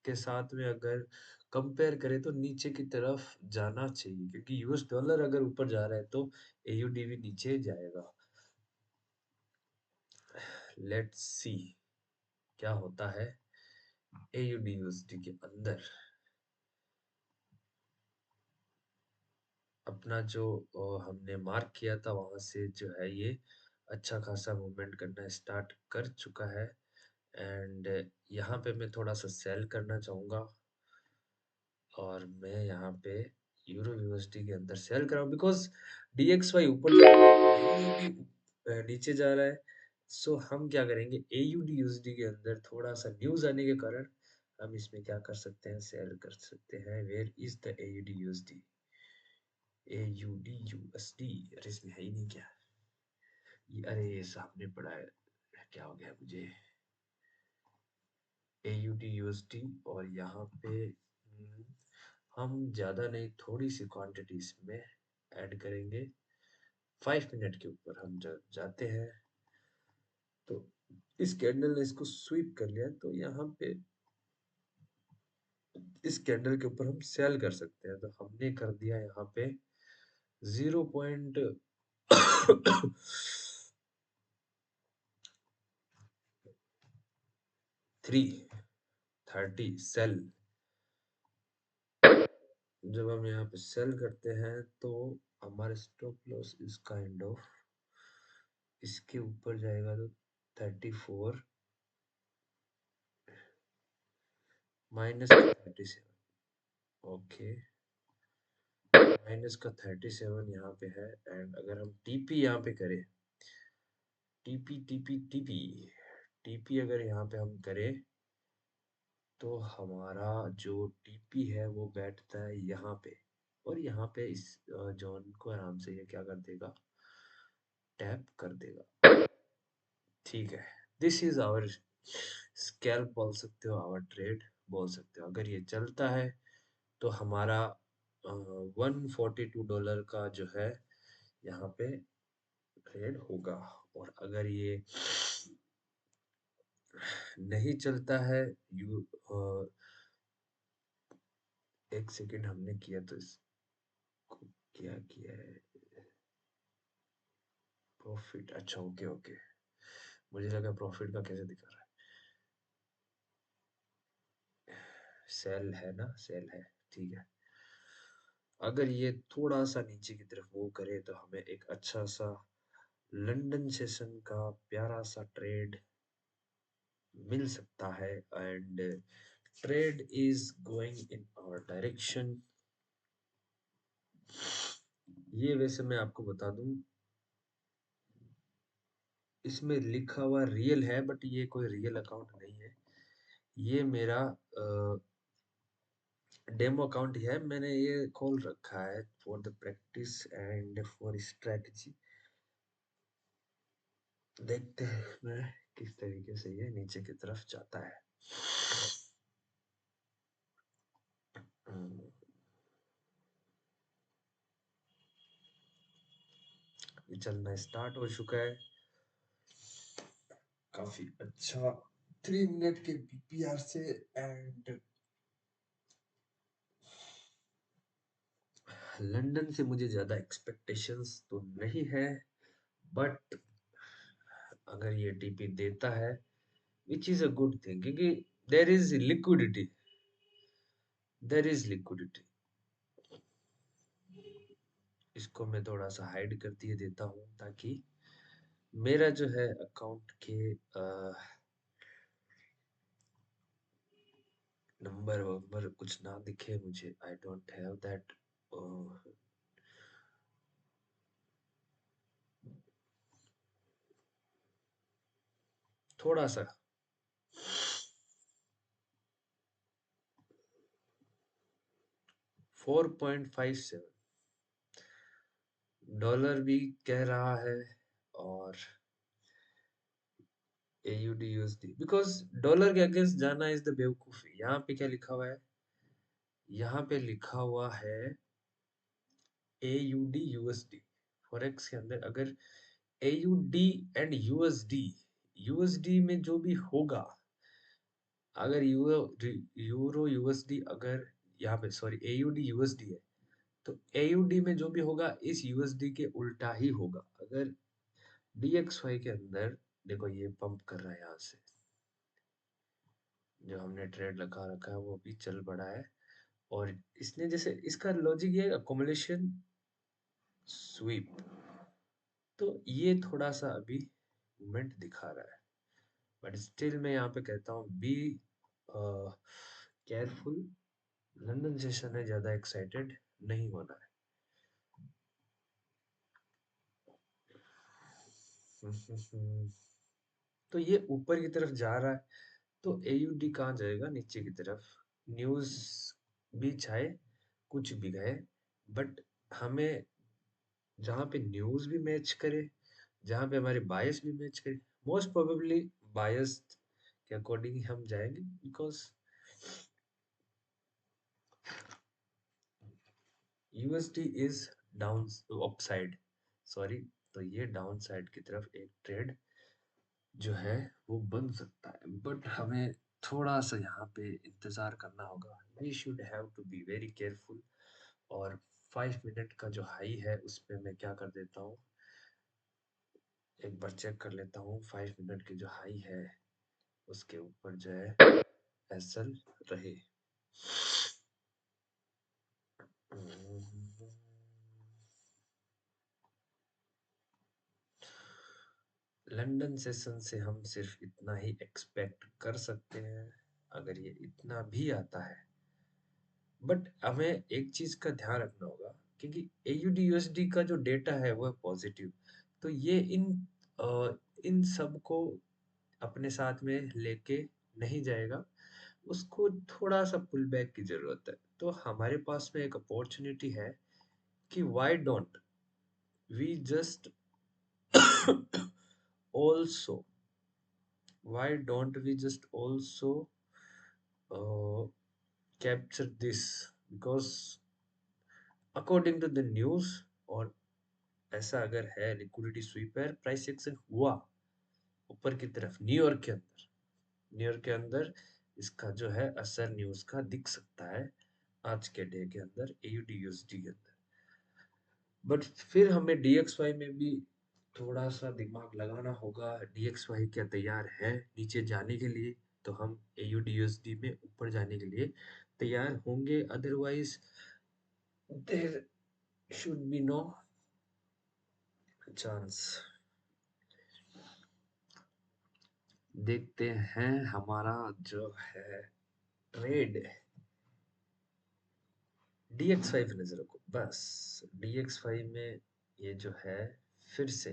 के साथ में अगर कंपेयर करें तो नीचे की तरफ जाना चाहिए, क्योंकि यूएस डॉलर अगर ऊपर जा रहा है तो AUD भी नीचे जाएगा। लेट्स सी क्या होता है AUD USD के अंदर। अपना जो हमने मार्क किया था वहां से जो है ये अच्छा खासा मूवमेंट करना स्टार्ट कर चुका है। एंड यहाँ पे मैं थोड़ा सा सेल करना चाहूंगा और मैं यहाँ पे यूरो यूएसडी के अंदर सेल कर रहा हूँ, बिकॉज डीएक्सवाई ऊपर जा रहा है, AUD नीचे जा रहा है। सो हम क्या करेंगे, AUD यूएसडी के अंदर थोड़ा सा न्यूज आने के कारण हम इसमें क्या कर सकते हैं, सेल कर सकते हैं। Where is the AUD USD, AUD USD, अरे इसमें है ही नहीं क्या, ये अरे ये सामने पड़ा है, क्या हो गया मुझे, AUD USD। और यहाँ पे हम ज्यादा नहीं, थोड़ी सी क्वांटिटी इसमें ऐड करेंगे। 5 मिनट के ऊपर हम जब जाते हैं तो इस कैंडल ने इसको स्वीप कर लिया, तो यहाँ पे इस कैंडल के ऊपर हम सेल कर सकते हैं। तो हमने कर दिया यहाँ पे 0.330 सेल। जब हम यहाँ पे सेल करते हैं तो हमारे स्टॉप लॉस इस काइंड ऑफ इसके ऊपर जाएगा तो 34 माइनस का 37। ओके, माइनस का 37 यहाँ पे है। एंड अगर हम टीपी यहाँ पे करें, टीपी टीपी टीपी टीपी अगर यहाँ पे हम करें तो हमारा जो टीपी है वो बैठता है यहाँ पे। और यहाँ पे इस जोन को आराम से ये क्या कर देगा, टैप कर देगा। ठीक है, दिस इज आवर स्कैल्प बोल सकते हो, आवर ट्रेड बोल सकते हो। अगर ये चलता है तो हमारा $142 का जो है यहाँ पे ट्रेड होगा। और अगर ये नहीं चलता है, यू एक सेकंड हमने किया तो इसको क्या किया है? प्रॉफिट, अच्छा ओके ओके, मुझे लगा प्रॉफिट का कैसे दिखा रहा है। सेल है ना, सेल है, ठीक है। अगर ये थोड़ा सा नीचे की तरफ मूव करे तो हमें एक अच्छा सा लंदन सेशन का प्यारा सा ट्रेड मिल सकता है। And trade is going in our direction. ये वैसे मैं आपको बता दूं, इसमें लिखा हुआ रियल है बट ये कोई रियल अकाउंट नहीं है। ये मेरा डेमो अकाउंट ही है। मैंने ये खोल रखा है for the practice and for strategy. देखते हैं मैं किस तरीके से ये नीचे की तरफ जाता है। ये चलना स्टार्ट हो चुका है काफी अच्छा 3 मिनट के बीपीआर से। एंड लंदन से मुझे ज्यादा एक्सपेक्टेशंस तो नहीं है, बट अगर ये टीपी देता है which is a good thing, क्योंकि there is liquidity, there is liquidity. इसको मैं थोड़ा सा हाइड कर दिए देता हूँ ताकि मेरा जो है अकाउंट के नंबर वंबर कुछ ना दिखे मुझे। I don't have that. थोड़ा सा 4.57 डॉलर भी कह रहा है, और AUD USD, बिकॉज डॉलर के अगेंस्ट जाना इज द बेवकूफी। यहाँ पे क्या लिखा हुआ है? यहाँ पे लिखा हुआ है AUD USD। फॉरेक्स के अंदर अगर AUD एंड USD में जो भी होगा, अगर यूरो USD, अगर यहाँ पे सॉरी AUD USD है तो AUD में जो भी होगा इस USD के उल्टा ही होगा। अगर DXY के अंदर देखो ये पंप कर रहा है, यहाँ से जो हमने ट्रेड लगा रखा है वो भी चल पड़ा है। और इसने जैसे इसका लॉजिक ये अकोमोलेशन स्वीप, तो ये थोड़ा सा अभी मूवमेंट दिखा रहा है, बट स्टिल मैं यहाँ पे कहता हूँ बी केयरफुल। लंदन सेशन है, ज्यादा एक्साइटेड नहीं होना है। तो ये ऊपर की तरफ जा रहा है, तो AUD कहाँ जाएगा? नीचे की तरफ। न्यूज भी चाहे कुछ भी गए, बट हमें जहाँ पे न्यूज भी मैच करे, जहाँ पे हमारे बायस भी मैच करे, मोस्ट प्रोबेबली बायस के अकॉर्डिंग ही हम जाएंगे, because USD is down upside, sorry. तो ये डाउन साइड की तरफ एक ट्रेड जो है वो बन सकता है, बट हमें थोड़ा सा यहाँ पे इंतजार करना होगा। We should have to be very careful. और 5 मिनट का जो हाई है उस पे मैं क्या कर देता हूँ, एक बार चेक कर लेता हूँ। 5 मिनट की जो हाई है उसके ऊपर जो है एसएल रहे। लंदन सेशन से हम सिर्फ इतना ही एक्सपेक्ट कर सकते हैं, अगर ये इतना भी आता है। बट हमें एक चीज का ध्यान रखना होगा, क्योंकि AUD USD का जो डेटा है वो है पॉजिटिव, तो ये इन सब को अपने साथ में लेके नहीं जाएगा। उसको थोड़ा सा पुल बैक की जरूरत है। तो हमारे पास में एक अपॉर्चुनिटी है कि we just also why don't we just also capture this, because according to the news, और ऐसा अगर है लिक्विडिटी स्वीपर प्राइस एक्शन हुआ ऊपर की तरफ न्यूयॉर्क के अंदर, न्यूयॉर्क के अंदर इसका जो है असर न्यूज का दिख सकता है। आज के डे के अंदर AUD USD के अंदर। बट फिर हमें DXY में भी थोड़ा सा दिमाग लगाना होगा। DXY क्या तैयार है नीचे जाने के लिए, तो हम AUD USD में ऊपर जाने के लिए तैयार होंगे, otherwise there should be no chance. देखते हैं हमारा जो है ट्रेड। DXY पे नजर रखो बस। DXY में ये जो है फिर से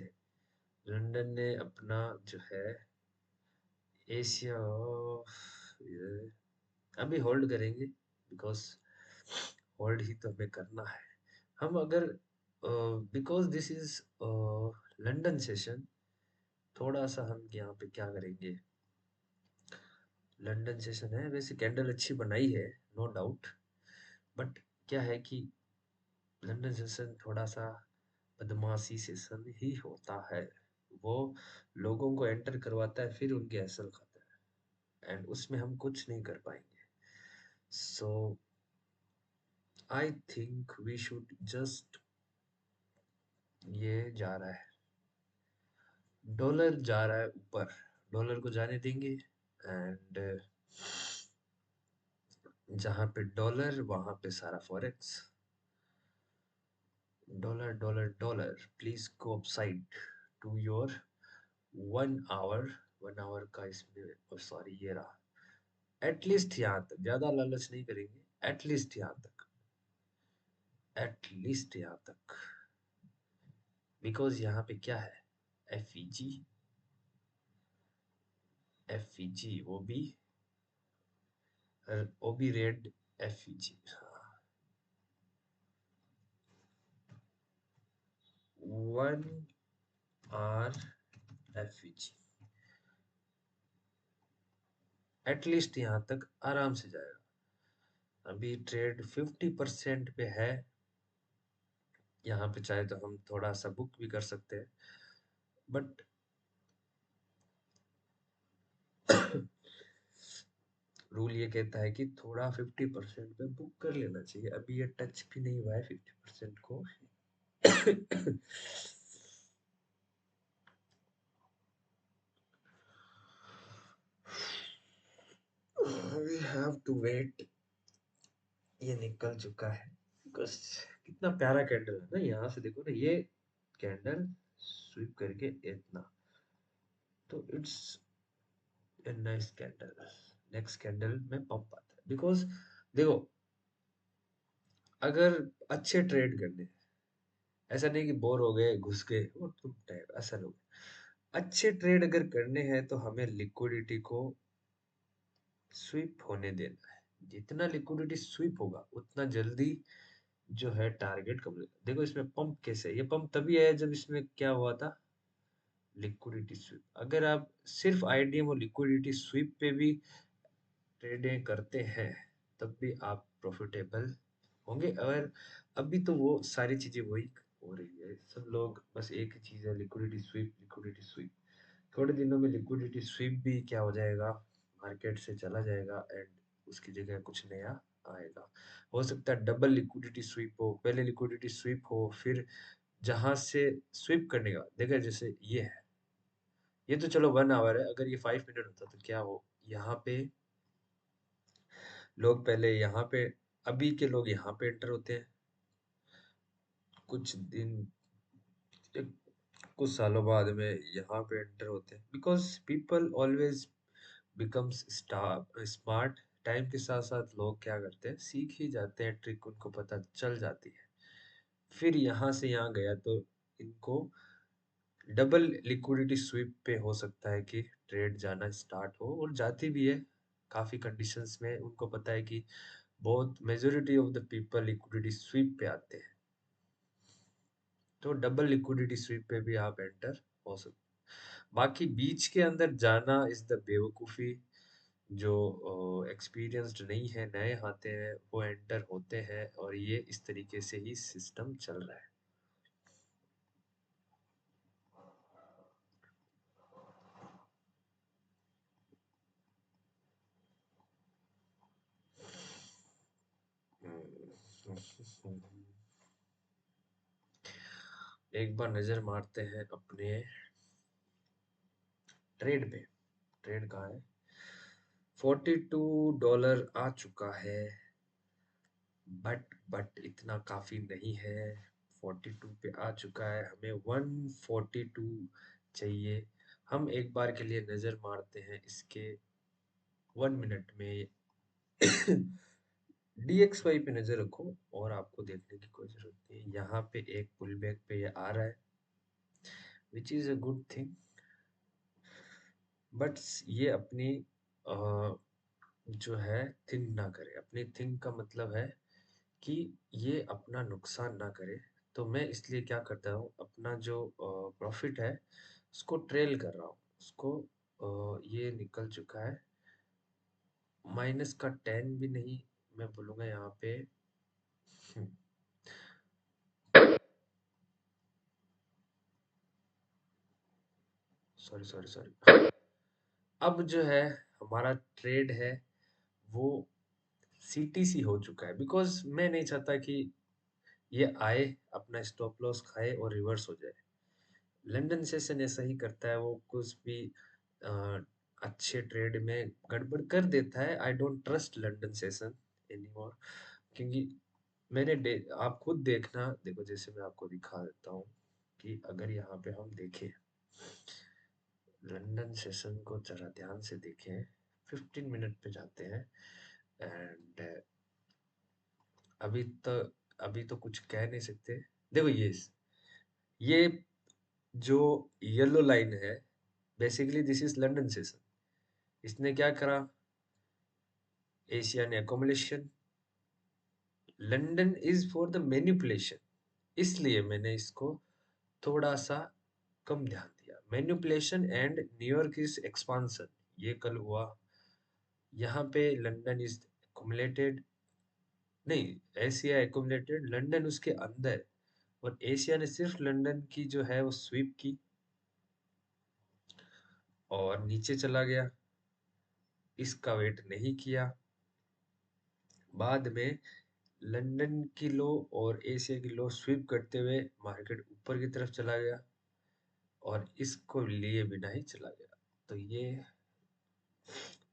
लंदन ने अपना जो है एशिया अभी होल्ड करेंगे, बिकॉज होल्ड ही तो हमें करना है। हम अगर because this is London session, थोड़ा सा हम यहाँ पे क्या करेंगे, लंदन सेशन है, वैसे कैंडल अच्छी बनाई है नो डाउट, बट क्या है कि लंदन सेशन थोड़ा सा बदमाशी सेशन ही होता है। वो लोगों को एंटर करवाता है, फिर उनके एसल खाता है, एंड उसमें हम कुछ नहीं कर पाएंगे। So I think we should just, ये जा रहा है, डॉलर जा रहा है ऊपर, डॉलर को जाने देंगे। एंड जहां पे डॉलर वहां पे सारा forex. Dollar dollar dollar please go upside to your 1 hour. 1 hour का इसमें सॉरी ये रहा, एटलीस्ट यहाँ तक, ज्यादा लालच नहीं करेंगे, एटलीस्ट यहाँ तक, एटलीस्ट यहाँ तक, बिकॉज यहाँ पे क्या है, एफईजी, एफईजी वो भी red FVG, 1 hour FVG, at least यहाँ तक आराम से जाएगा। अभी ट्रेड 50% पे है, यहाँ पे चाहे तो हम थोड़ा सा बुक भी कर सकते हैं, बट रूल ये कहता है कि थोड़ा 50% पे बुक कर लेना चाहिए। अभी ये टच भी नहीं हुआ है 50% को। We have to wait। ये निकल चुका है, बिकॉज कितना प्यारा कैंडल है ना, यहाँ से देखो ना, ये कैंडल स्वीप करके इतना, तो it's a nice candle. Next candle में पंप आता है, बिकॉज देखो अगर अच्छे ट्रेड करने, ऐसा नहीं कि बोर हो गए घुस गए वो तुम टाइम ऐसा लोग, अच्छे ट्रेड अगर करने हैं तो हमें लिक्विडिटी को स्वीप होने देना है। जितना लिक्विडिटी स्वीप होगा उतना जल्दी जो है टारगेट कम। देखो इसमें पंप कैसे है, ये पंप तभी आया जब इसमें क्या हुआ था, लिक्विडिटी स्वीप। अगर आप सिर्फ आईडीएम और लिक्विडिटी स्वीप पे भी ट्रेडें करते हैं तब भी आप प्रॉफिटेबल होंगे। और अभी तो वो सारी चीजें वही हो रही है, सब लोग बस एक ही चीज है, लिक्विडिटी स्वीप, लिक्विडिटी स्वीप। थोड़े दिनों में लिक्विडिटी स्वीप भी क्या हो जाएगा, मार्केट से चला जाएगा, एंड उसकी जगह कुछ नया आएगा। हो सकता है डबल लिक्विडिटी स्वीप हो, पहले लिक्विडिटी स्वीप हो, फिर जहां से स्वीप करने का देखा, जैसे ये है, ये तो चलो 1 आवर है, अगर ये 5 मिनट होता तो क्या हो, यहाँ पे लोग पहले यहाँ पे, अभी के लोग यहाँ पे एंटर होते हैं, कुछ दिन कुछ सालों बाद में यहाँ पे एंटर होते हैं, because people always becomes smart. Time के साथ साथ लोग क्या करते हैं, सीख ही जाते हैं, ट्रिक उनको पता चल जाती है। फिर यहाँ से यहाँ गया तो इनको डबल लिक्विडिटी स्वीप पे हो सकता है कि ट्रेड जाना स्टार्ट हो, और जाती भी है काफी कंडीशंस में। उनको पता है कि बहुत majority of the people liquidity SVEEP पे आते हैं, तो डबल लिक्विडिटी स्वीप पे भी आप एंटर हो सकते। बाकी बीच के अंदर जाना इज द बेवकूफी। जो एक्सपीरियंस्ड नहीं है, नए आते हैं, वो एंटर होते हैं, और ये इस तरीके से ही सिस्टम चल रहा है। एक बार नजर मारते हैं अपने ट्रेड पे। ट्रेड कहाँ है? $42 आ चुका है, बट इतना काफी नहीं है। 42 पे आ चुका है, हमें 142 चाहिए। हम एक बार के लिए नजर मारते हैं इसके 1 मिनट में। DXY पे नजर रखो और आपको देखने की कोई जरूरत नहीं। यहाँ पे एक पुल बैक पे ये आ रहा है, which is a good thing, but ये अपनी जो है थिंक ना करे। अपनी थिंक का मतलब है कि ये अपना नुकसान ना करे। तो मैं इसलिए क्या करता हूँ, अपना जो प्रॉफिट है उसको ट्रेल कर रहा हूँ। उसको ये निकल चुका है माइनस का 10 भी नहीं, मैं बोलूँगा यहाँ पे। Sorry sorry sorry. अब जो है हमारा ट्रेड है वो CTC हो चुका है, बिकॉज मैं नहीं चाहता कि ये आए, अपना स्टॉप लॉस खाए और रिवर्स हो जाए। लंदन सेशन ऐसा ही करता है, वो कुछ भी अ, अच्छे ट्रेड में गड़बड़ कर देता है। I don't trust London session anymore, क्योंकि आप खुद देखना, देखो जैसे मैं आपको दिखा देता हूँ कि अगर यहाँ पे हम देखें लंदन सेशन को, जरा ध्यान से देखें। 15 मिनट पे जाते हैं एंड अभी तो कुछ कह नहीं सकते। देखो ये जो येलो लाइन है, basically this is London session. इसने क्या करा, एशिया ने accumulation, London is for the manipulation, इसलिए मैंने इसको थोड़ा सा कम ध्यान दिया। Manipulation and New York is expansion, ये कल हुआ। यहाँ पे लंदन इज एकोमोलेटेड, नहीं, एशिया एकोमोलेटेड, लंदन उसके अंदर, और एशिया ने सिर्फ लंदन की जो है वो स्वीप की और नीचे चला गया, इसका वेट नहीं किया। बाद में लंदन की लो और एशिया की लो स्वीप करते हुए मार्केट ऊपर की तरफ चला गया और इसको लिए बिना ही चला गया। तो ये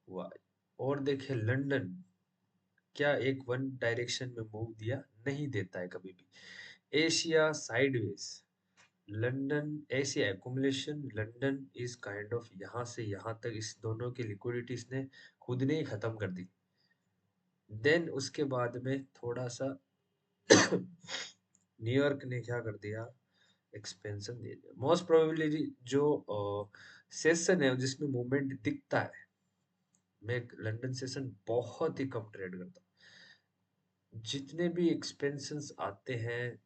हुआ। और देखिए लंदन क्या एक वन डायरेक्शन में मूव दिया, नहीं देता है कभी भी। Asia sideways, London Asia accumulation, London is kind of यहाँ से यहाँ तक, इस दोनों की लिक्विडिटीज ने खुद ने ही खत्म कर दी। देन उसके बाद में थोड़ा सा न्यूयॉर्क ने क्या कर दिया, एक्सपेंशन दे दिया। मोस्ट प्रोबेबली जो सेशन है जिसमें मूवमेंट दिखता है, मैं लंदन सेशन बहुत ही कम ट्रेड करता हूँ। जितने भी एक्सपेंशंस आते हैं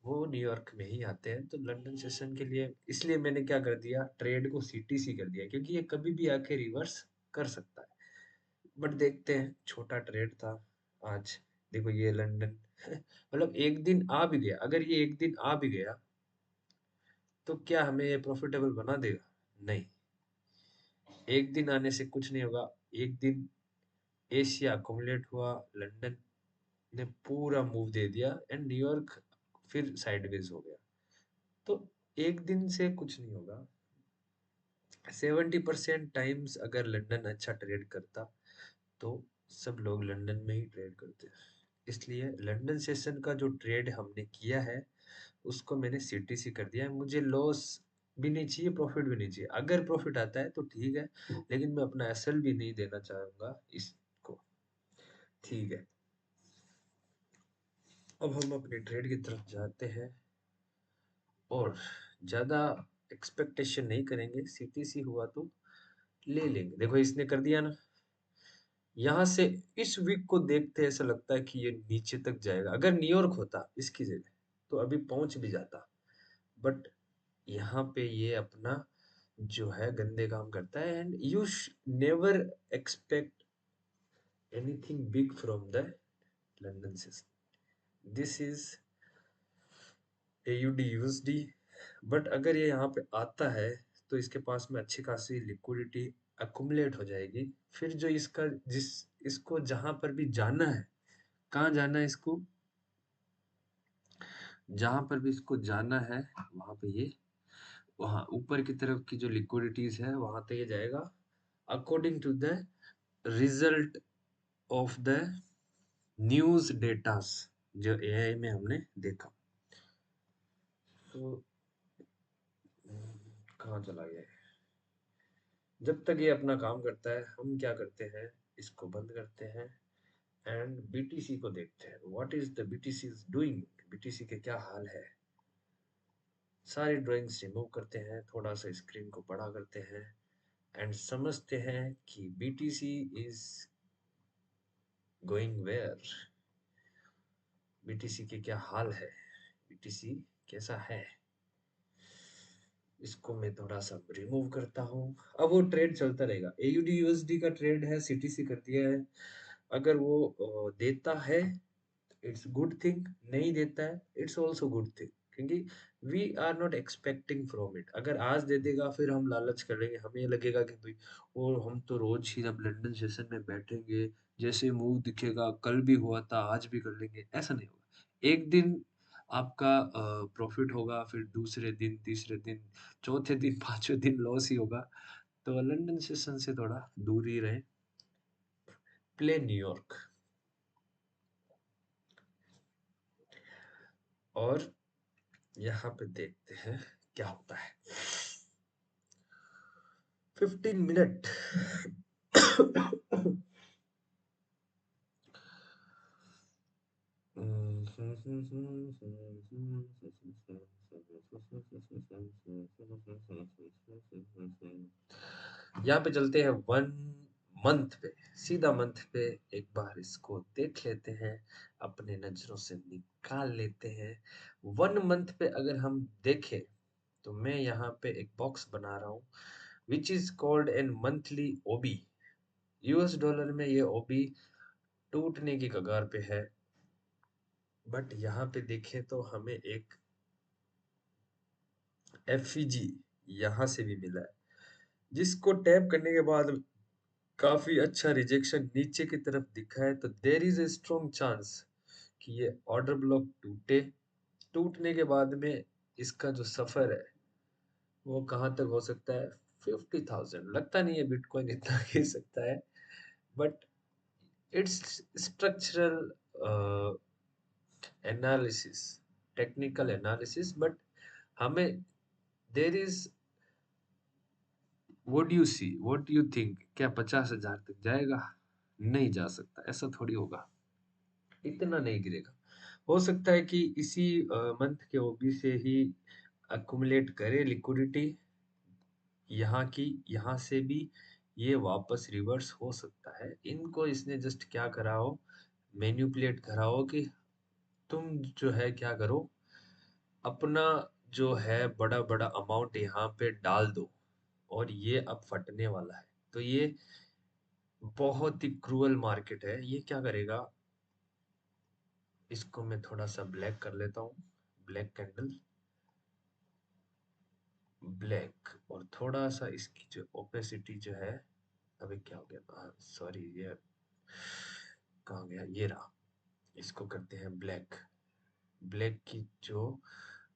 वो न्यूयॉर्क में ही आते हैं। तो लंदन सेशन के लिए इसलिए मैंने क्या कर दिया, ट्रेड को CTC कर दिया, क्योंकि ये कभी भी आके रिवर्स कर सकता है। बट देखते हैं, छोटा ट्रेड था आज। देखो ये लंदन मतलब एक दिन आ भी गया, अगर ये एक दिन आ भी गया तो क्या हमें ये प्रॉफिटेबल बना देगा? नहीं, एक दिन आने से कुछ नहीं होगा। एक दिन एशिया अकोमोलेट हुआ, लंदन ने पूरा मूव दे दिया एंड न्यूयॉर्क फिर साइडवेज हो गया। तो एक दिन से कुछ नहीं होगा। 70% टाइम्स अगर लंदन अच्छा ट्रेड करता तो सब लोग लंदन में ही ट्रेड करते। इसलिए लंदन सेशन का जो ट्रेड हमने किया है उसको मैंने CTC कर दिया है। मुझे लॉस भी नहीं चाहिए, प्रॉफिट भी नहीं चाहिए। अगर प्रॉफिट आता है तो ठीक है, लेकिन मैं अपना SL भी नहीं देना चाहूंगा इसको। ठीक है, अब हम अपने ट्रेड की तरफ जाते हैं और ज्यादा एक्सपेक्टेशन नहीं करेंगे। CTC हुआ तो ले लेंगे। देखो इसने कर दिया ना, यहाँ से इस वीक को देखते ऐसा लगता है कि ये नीचे तक जाएगा। अगर न्यूयॉर्क होता इसकी जगह तो अभी पहुंच भी जाता, बट यहाँ पे ये अपना जो है गंदे काम करता है। And you never expect anything big from the London system. This is AUD USD। But अगर ये यहाँ पे आता है तो इसके पास में अच्छी खासी लिक्विडिटी अकुमुलेट हो जाएगी। फिर जो इसका जिस इसको जहां पर भी जाना है, कहाँ जाना है इसको, जहाँ पर भी इसको जाना है वहाँ पे ये वहाँ ऊपर की तरफ की जो लिक्विडिटीज है वहां तक ये जाएगा according to the result of the news datas जो एआई में हमने देखा। तो कहाँ चला गया ये? जब तक ये अपना काम करता है हम क्या करते हैं, इसको बंद करते हैं एंड बीटीसी को देखते हैं। What is the BTC is doing, BTC के क्या हाल है। सारी ड्राइंग्स रिमूव करते हैं, थोड़ा सा स्क्रीन को बड़ा करते हैं एंड समझते हैं कि BTC is going where, BTC के क्या हाल है, बीटीसी कैसा है। इसको मैं थोड़ा सा रिमूव करता हूँ। अब वो ट्रेड चलता रहेगा, एयूडी यूएसडी का ट्रेड है, सीटीसी कर दिया है। अगर वो देता है इट्स गुड थिंग, नहीं देता है इट्स ऑल्सो गुड थिंग, क्योंकि we are not expecting from it. अगर आज दे देगा फिर हम लालच करेंगे, हमें ये लगेगा कि भाई और हम तो रोज ही जब लंदन सेशन में बैठेंगे, जैसे मूव दिखेगा कल भी हुआ था आज भी कर लेंगे, ऐसा नहीं होगा। एक दिन आपका प्रॉफिट होगा, फिर दूसरे दिन, तीसरे दिन, चौथे दिन, पांचवें दिन लॉस ही होगा। तो लंदन सेशन से थोड़ा दूर ही रहे, प्ले न्यूयॉर्क। और यहाँ पे देखते हैं क्या होता है। 15 मिनट। यहाँ पे चलते हैं 1 मंथ पे, सीधा मंथ पे। एक बार इसको देख लेते हैं, अपने नजरों से निकाल लेते हैं। 1 मंथ पे अगर हम देखें तो मैं यहाँ पे एक बॉक्स बना रहा हूँ which is called an monthly OB. US dollar में ये ओबी टूटने की कगार पे है, बट यहाँ पे देखें तो हमें एक एफईजी यहाँ से भी मिला है, जिसको टैप करने के बाद काफी अच्छा रिजेक्शन नीचे की तरफ दिखा है। तो there is a strong chance कि ये ऑर्डर ब्लॉक टूटे। टूटने के बाद में इसका जो सफर है वो कहाँ तक हो सकता है, 50,000। लगता नहीं है बिटकॉइन इतना गिर सकता है, but it's structural analysis, technical analysis. But हमें there is, what do you see, what do you think, क्या 50,000 तक जाएगा? नहीं जा सकता, ऐसा थोड़ी होगा, इतना नहीं गिरेगा। हो सकता है कि इसी मंथ के ओबी से ही अकुमुलेट करे लिक्विडिटी यहाँ की, यहाँ से भी ये वापस रिवर्स हो सकता है। इनको इसने जस्ट क्या करा हो, मैनिपुलेट करा हो कि तुम जो है क्या करो, अपना जो है बड़ा बड़ा अमाउंट यहाँ पे डाल दो और ये अब फटने वाला है। तो ये बहुत ही क्रूअल मार्केट है। ये क्या करेगा, इसको मैं थोड़ा सा ब्लैक कर लेता हूँ, ब्लैक कैंडल, ब्लैक। और थोड़ा सा इसकी जो ओपेसिटी जो है, अभी क्या हो गया, सॉरी ये कहाँ गया, ये रहा। इसको करते हैं ब्लैक, ब्लैक की जो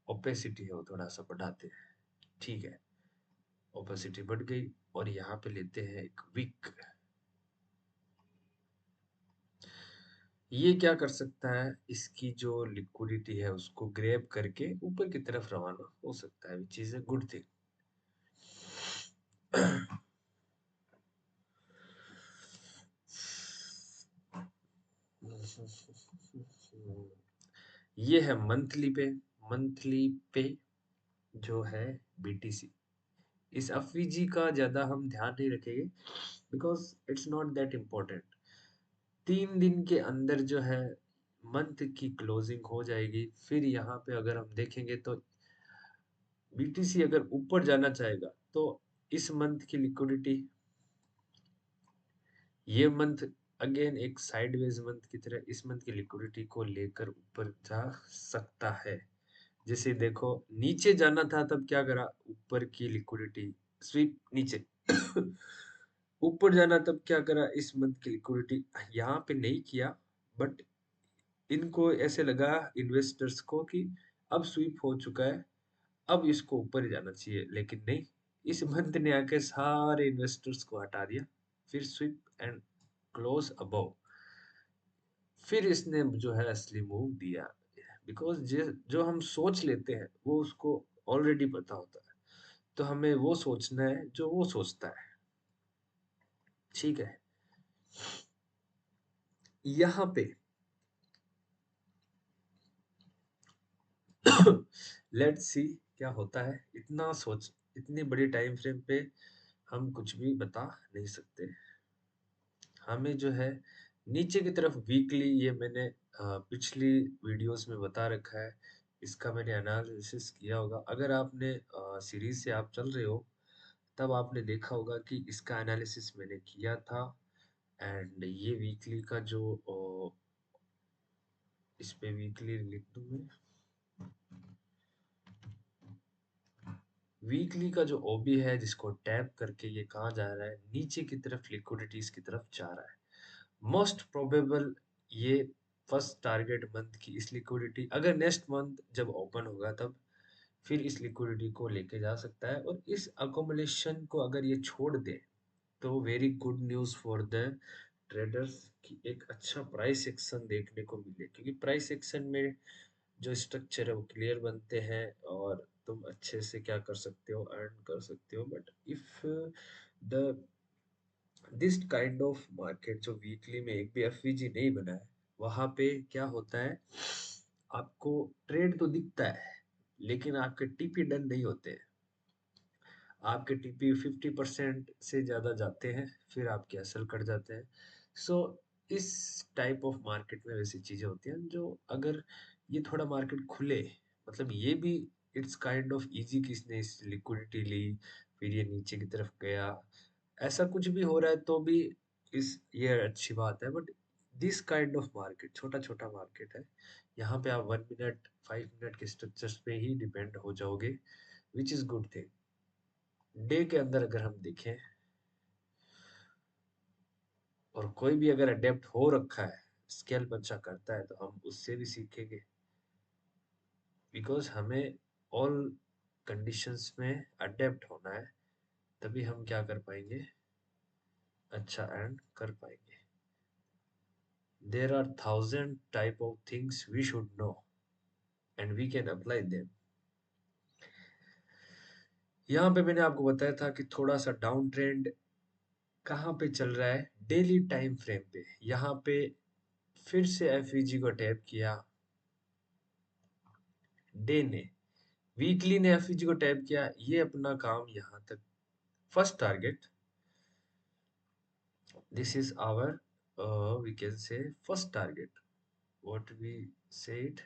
ओपेसिटी है वो थोड़ा सा बढ़ाते हैं। ठीक है, ओपेसिटी बढ़ गई और यहाँ पे लेते हैं एक विक। ये क्या कर सकता है, इसकी जो लिक्विडिटी है उसको ग्रैब करके ऊपर की तरफ रवाना हो सकता है, which is a good thing. ये है मंथली पे, मंथली पे जो है बीटीसी। इस एफवीजी का ज्यादा हम ध्यान नहीं रखेंगे because it's not that important. 3 दिन के अंदर जो है मंथ की क्लोजिंग हो जाएगी। फिर यहाँ पे अगर हम देखेंगे तो बीटीसी अगर ऊपर जाना चाहेगा तो इस मंथ की लिक्विडिटी, ये मंथ अगेन एक साइडवेज मंथ की तरह इस मंथ की लिक्विडिटी को लेकर ऊपर जा सकता है। जैसे देखो नीचे जाना था तब क्या करा, ऊपर की लिक्विडिटी स्वीप नीचे। ऊपर जाना तब क्या करा, इस मंथ की लिक्विडिटी यहाँ पे नहीं किया, बट इनको ऐसे लगा इन्वेस्टर्स को कि अब स्वीप हो चुका है, अब इसको ऊपर ही जाना चाहिए, लेकिन नहीं, इस मंथ ने आके सारे इन्वेस्टर्स को हटा दिया, फिर स्वीप एंड क्लोज अबव, फिर इसने जो है असली मूव दिया। बिकॉज जो हम सोच लेते हैं वो उसको ऑलरेडी पता होता है, तो हमें वो सोचना है जो वो सोचता है। ठीक है, यहाँ पे लेट्स सी क्या होता है। इतनी बड़ी टाइम फ्रेम पे हम कुछ भी बता नहीं सकते। हमें जो है नीचे की तरफ वीकली, ये मैंने पिछली वीडियोस में बता रखा है, इसका मैंने एनालिसिस किया होगा। अगर आपने सीरीज से आप चल रहे हो तब आपने देखा होगा कि इसका एनालिसिस मैंने किया था। एंड ये वीकली का जो इस पे वीकली लिख दूं मैं, वीकली का जो ओबी है जिसको टैप करके ये कहाँ जा रहा है, नीचे की तरफ लिक्विडिटीज की तरफ जा रहा है। मोस्ट प्रोबेबल ये फर्स्ट टारगेट मंथ की इस लिक्विडिटी, अगर नेक्स्ट मंथ जब ओपन होगा तब फिर इस लिक्विडिटी को लेके जा सकता है, और इस अकोमोलेशन को अगर ये छोड़ दे तो very good news for the traders की एक अच्छा प्राइस एक्शन देखने को मिले, क्योंकि प्राइस एक्शन में जो स्ट्रक्चर है वो क्लियर बनते हैं और तुम अच्छे से क्या कर सकते हो, अर्न कर सकते हो। But if the this kind of market जो वीकली में एक भी एफवीजी नहीं बना है, वहां पे क्या होता है, आपको ट्रेड तो दिखता है लेकिन आपके टीपी डन नहीं होते हैं। आपके टीपी 50% से ज्यादा जाते हैं, फिर आपके एसएल कट जाते हैं। सो इस टाइप ऑफ मार्केट में वैसी चीजें होती हैं, जो अगर ये थोड़ा मार्केट खुले, मतलब ये भी इट्स काइंड ऑफ इजी कि इसने इस लिक्विडिटी ली, फिर ये नीचे की तरफ गया, ऐसा कुछ भी हो रहा है तो भी इस ये अच्छी बात है। But this kind of market छोटा छोटा मार्केट है, यहाँ पे आप 1 मिनट 5 मिनट के स्ट्रक्चर्स पे ही डिपेंड हो जाओगे, विच इज गुड थिंग। डे के अंदर अगर हम देखें, और कोई भी अगर अडेप्ट हो रखा है, स्केल बच्चा करता है, तो हम उससे भी सीखेंगे। बिकॉज हमें ऑल कंडीशंस में अडेप्ट होना है, तभी हम क्या कर पाएंगे, अच्छा अर्न कर पाएंगे। There are 1000 type of things we should know and we can apply them. यहाँ पे मैंने आपको बताया था कि थोड़ा सा डाउन ट्रेंड कहाँ पे चल रहा है, डेली टाइम फ्रेम पे। यहाँ पे फिर से एफईजी को टैप किया डे ने, वीकली ने एफईजी को टैप किया, ये अपना काम यहाँ तक first target, this is our we can say first target, what we said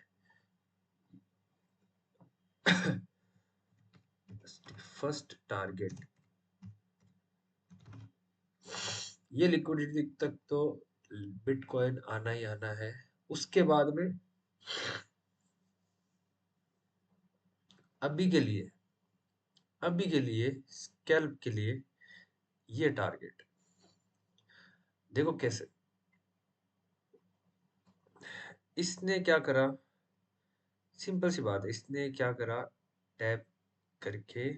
first target. ये लिक्विडिटी तक तो बिटकॉइन आना ही आना है। उसके बाद में अभी के लिए अभी के लिए स्कैल्प के लिए ये टारगेट देखो कैसे इसने क्या करा। सिंपल सी बात है, इसने क्या करा, टैप करके,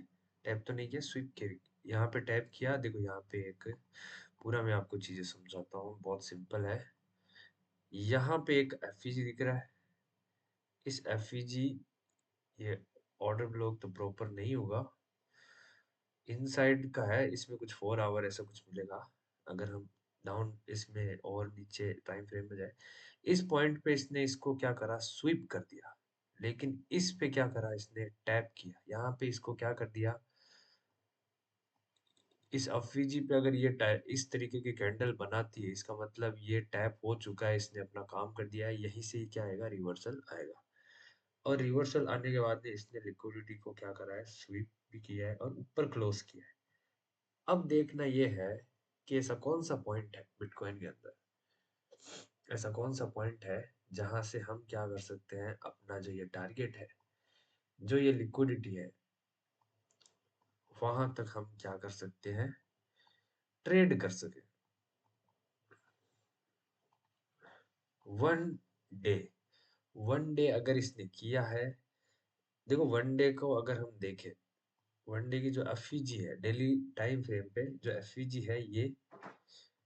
टैप तो नहीं किया, स्वीप के यहाँ पे टैप किया। देखो यहाँ पे एक पूरा मैं आपको चीजें समझाता हूँ, बहुत सिंपल है। यहाँ पे एक एफईजी दिख रहा है, इस एफईजी, ये ऑर्डर ब्लॉक तो प्रॉपर नहीं होगा, इनसाइड का है, इसमें कुछ 4 आवर ऐसा कुछ मिलेगा। अगर हम डाउन इसमें और नीचे टाइम फ्रेम में जाए, इस पॉइंट पे इसने इसको क्या करा, स्वीप कर दिया। लेकिन इस पे क्या करा, इसने टैप किया, यहाँ पे इसको क्या कर दिया, इस एफवीजी पे अगर ये इस तरीके की कैंडल बनाती है, इसका मतलब ये टैप हो चुका है, इसने अपना काम कर दिया है। यहीं से ही क्या आएगा, रिवर्सल आएगा। और रिवर्सल आने के बाद में इसने लिक्विडिटी को क्या करा है, स्वीप भी किया है और ऊपर क्लोज किया है। अब देखना ये है कि ऐसा कौन सा पॉइंट है बिटकॉइन के अंदर, ऐसा कौन सा पॉइंट है जहां से हम क्या कर सकते हैं, अपना जो ये टारगेट है, जो ये लिक्विडिटी है, वहां तक हम क्या कर सकते हैं, ट्रेड कर सके। 1 डे, 1 डे अगर इसने किया है देखो वनडे को अगर हम देखें, वनडे की जो एफवीजी है डेली टाइम फ्रेम पे, जो एफवीजी है ये,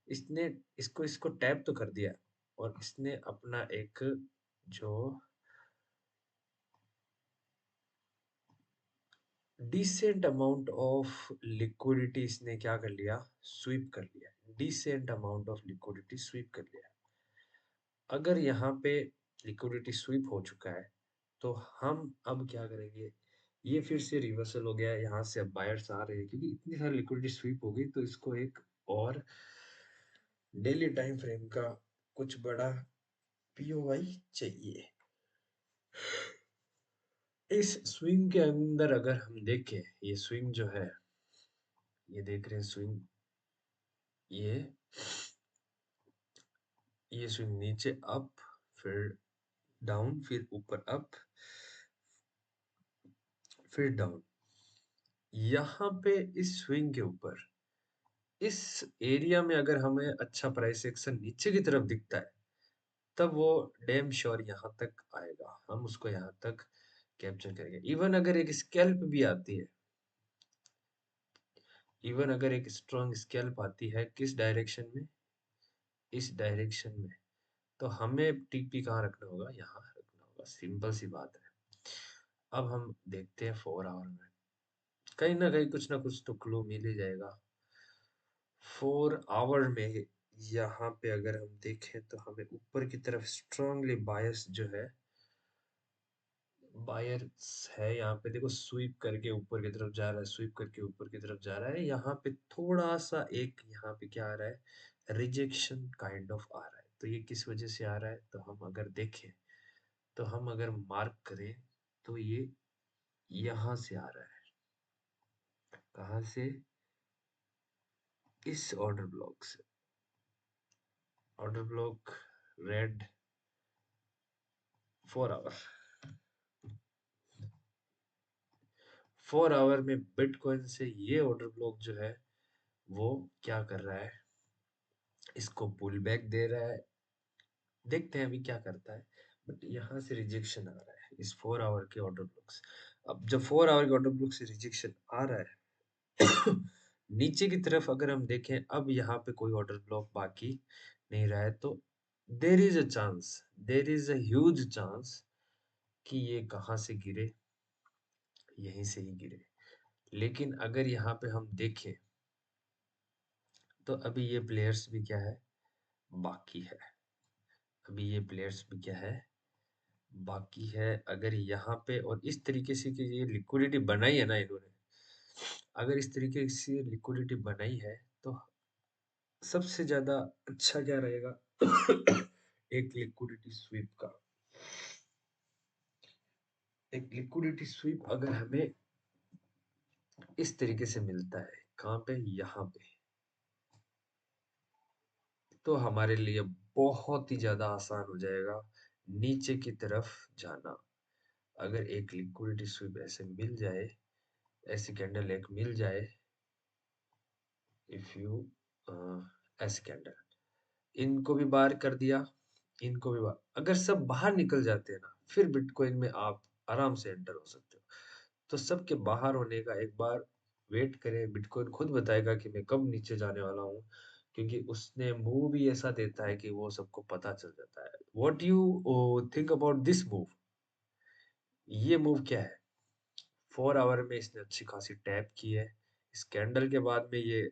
इसने इसको इसको टैप तो कर दिया, और इसने अपना एक जो डिसेंट अमाउंट ऑफ लिक्विडिटी इसने क्या कर लिया, स्वीप कर लिया। Decent amount of liquidity sweep कर लिया। अगर यहाँ पे लिक्विडिटी स्वीप हो चुका है, तो हम अब क्या करेंगे, ये फिर से रिवर्सल हो गया, यहाँ से अब बायर्स आ रहे हैं क्योंकि इतनी सारी लिक्विडिटी स्वीप हो गई, तो इसको एक और डेली टाइम फ्रेम का कुछ बड़ा पीओवाई चाहिए। इस स्विंग के अंदर अगर हम देखें, ये स्विंग जो है, ये देख रहे हैं स्विंग, ये ये स्विंग नीचे अप, फिर डाउन, फिर ऊपर अप, फिर डाउन। यहाँ पे इस स्विंग के ऊपर, इस एरिया में अगर हमें अच्छा प्राइस एक्शन नीचे की तरफ दिखता है, तब वो डैम श्योर यहाँ तक आएगा, हम उसको यहाँ तक कैप्चर करेंगे। इवन अगर एक स्कैल्प भी आती है, इवन अगर एक स्ट्रॉन्ग स्कैल्प आती है, किस डायरेक्शन में, इस डायरेक्शन में, तो हमें टीपी कहाँ रखना होगा, यहाँ रखना होगा। सिंपल सी बात है। अब हम देखते हैं 4 आवर में, कहीं ना कहीं कुछ ना कुछ तो क्लू मिल ही जाएगा। 4 आवर में यहाँ पे अगर हम देखें, तो हमें ऊपर की तरफ स्ट्रांगली बायस जो है, बायर्स है यहाँ पे, देखो स्वीप करके ऊपर की तरफ जा रहा है, स्वीप करके ऊपर की तरफ जा रहा है। यहाँ पे थोड़ा सा एक, यहाँ पे क्या आ रहा है, रिजेक्शन काइंड ऑफ आ रहा है। तो ये किस वजह से आ रहा है, तो हम अगर देखें, तो हम अगर मार्क करें, तो ये यहाँ से आ रहा है। कहाँ से, इस ऑर्डर ब्लॉक से। Order block red 4 hour, 4 hour में बिटकॉइन से ये ऑर्डर ब्लॉक जो है, वो क्या कर रहा है, इसको पुल बैक दे रहा है। देखते हैं अभी क्या करता है, बट यहाँ से रिजेक्शन आ रहा है इस 4 आवर के ऑर्डर ब्लॉक से। अब जब 4 आवर के ऑर्डर ब्लॉक से रिजेक्शन आ रहा है नीचे की तरफ अगर हम देखें, अब यहाँ पे कोई ऑर्डर ब्लॉक बाकी नहीं रहा है, तो देर is a chance, there is a huge chance कि ये कहाँ से गिरे, यहीं से ही गिरे। लेकिन अगर यहाँ पे हम देखें, तो अभी ये प्लेयर्स भी क्या है, बाकी है। अभी ये प्लेयर्स भी क्या है, बाकी है। अगर यहाँ पे और इस तरीके से कि ये लिक्विडिटी बनाई है ना इन्होंने, अगर इस तरीके से लिक्विडिटी बनाई है, तो सबसे ज्यादा अच्छा क्या रहेगा एक लिक्विडिटी स्वीप का, एक लिक्विडिटी स्वीप अगर हमें इस तरीके से मिलता है, कहाँ पे, यहाँ पे, तो हमारे लिए बहुत ही ज्यादा आसान हो जाएगा नीचे की तरफ जाना। अगर एक लिक्विडिटी स्वीप ऐसे मिल जाए, ऐसी कैंडल एक मिल जाए, इफ यू ऐसी कैंडल, इनको भी बाहर कर दिया, इनको भी बाहर, अगर सब बाहर निकल जाते हैं ना, फिर बिटकॉइन में आप आराम से एंटर हो सकते हो। तो सबके बाहर होने का एक बार वेट करें, बिटकॉइन खुद बताएगा कि मैं कब नीचे जाने वाला हूँ, क्योंकि उसने मूव भी ऐसा देता है कि वो सबको पता चल जाता है। What you think about this move, ये मूव क्या है, 4 आवर में इसने अच्छी खासी टैप की है। इस कैंडल के बाद में ये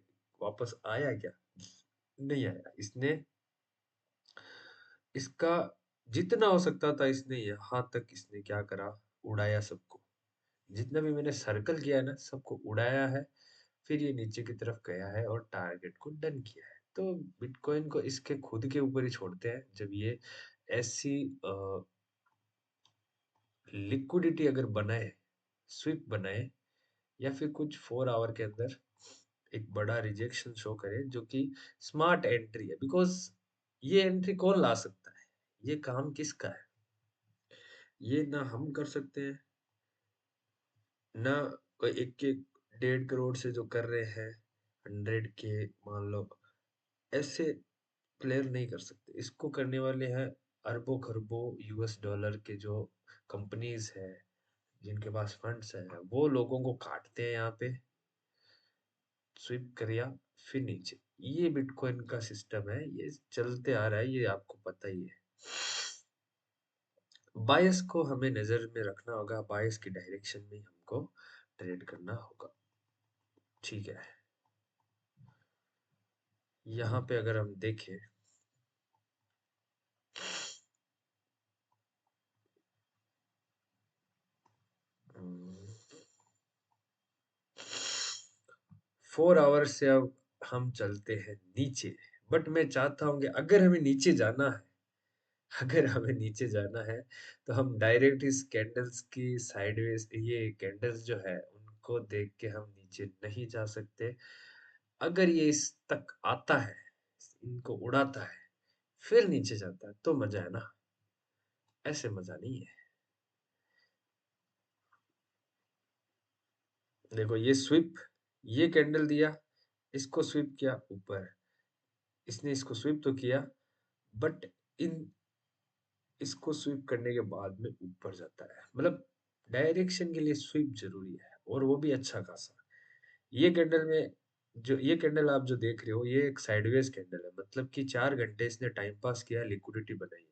वापस आया क्या, नहीं आया। इसने इसका जितना हो सकता था, इसने यहाँ तक इसने क्या करा, उड़ाया सबको। जितना भी मैंने सर्कल किया है ना, सबको उड़ाया है। फिर ये नीचे की तरफ गया है और टारगेट को डन किया है। तो बिटकॉइन को इसके खुद के ऊपर ही छोड़ते हैं। जब ये ऐसी लिक्विडिटी अगर बनाए, स्विप बनाए, या फिर कुछ 4 आवर के अंदर एक बड़ा रिजेक्शन शो करे, जो कि स्मार्ट एंट्री है, बिकॉज ये एंट्री कौन ला सकता है, ये काम किसका है, ये ना हम कर सकते हैं, ना कोई 1-1.5 करोड़ से जो कर रहे हैं, 100 के मान लो, ऐसे प्लेयर नहीं कर सकते। इसको करने वाले हैं अरबों खरबों यूएस डॉलर के जो कंपनीज है, जिनके पास फंड्स है वो लोगों को काटते हैं यहाँ पे, स्विप किया फिर नीचे। ये बिटकॉइन का सिस्टम है, ये चलते आ रहा है, ये आपको पता ही है। बायस को हमें नजर में रखना होगा, बायस की डायरेक्शन में हमको ट्रेड करना होगा, ठीक है। यहाँ पे अगर हम देखें 4 आवर से अब हम चलते हैं नीचे, बट मैं चाहता हूँ कि अगर हमें नीचे जाना है, अगर हमें नीचे जाना है तो हम डायरेक्ट इस कैंडल्स की साइडवेज, ये कैंडल्स जो है उनको देख के हम नीचे नहीं जा सकते। अगर ये इस तक आता है, इनको उड़ाता है, फिर नीचे जाता है तो मजा है ना, ऐसे मजा नहीं है। देखो ये स्विप, ये कैंडल दिया, इसको स्विप किया ऊपर, इसने इसको स्विप तो किया, बट इन इसको स्वीप करने के बाद में ऊपर जाता है, मतलब डायरेक्शन के लिए स्वीप जरूरी है, और वो भी अच्छा खासा। ये कैंडल में, जो ये कैंडल आप जो देख रहे हो, ये एक साइडवेज कैंडल है, मतलब कि 4 घंटे इसने टाइम पास किया, लिक्विडिटी बनाई है,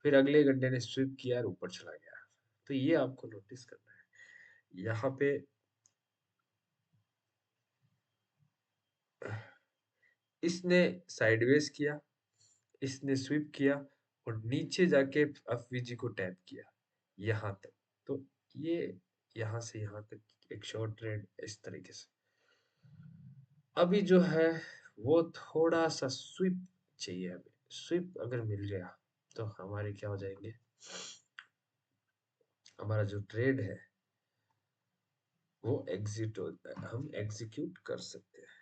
फिर अगले घंटे ने स्वीप किया और ऊपर चला गया। तो ये आपको नोटिस करना है। यहाँ पे इसने साइडवेज किया, इसने स्वीप किया, और नीचे जाके एफवीजी को टैप किया यहाँ तक। तो ये यहाँ से यहाँ तक एक शॉर्ट ट्रेड इस तरीके से। अभी जो है वो थोड़ा सा स्विप चाहिए हमें, स्विप अगर मिल गया तो हमारे क्या हो जाएंगे, हमारा जो ट्रेड है वो एग्जिट होता है, हम एग्जीक्यूट कर सकते हैं।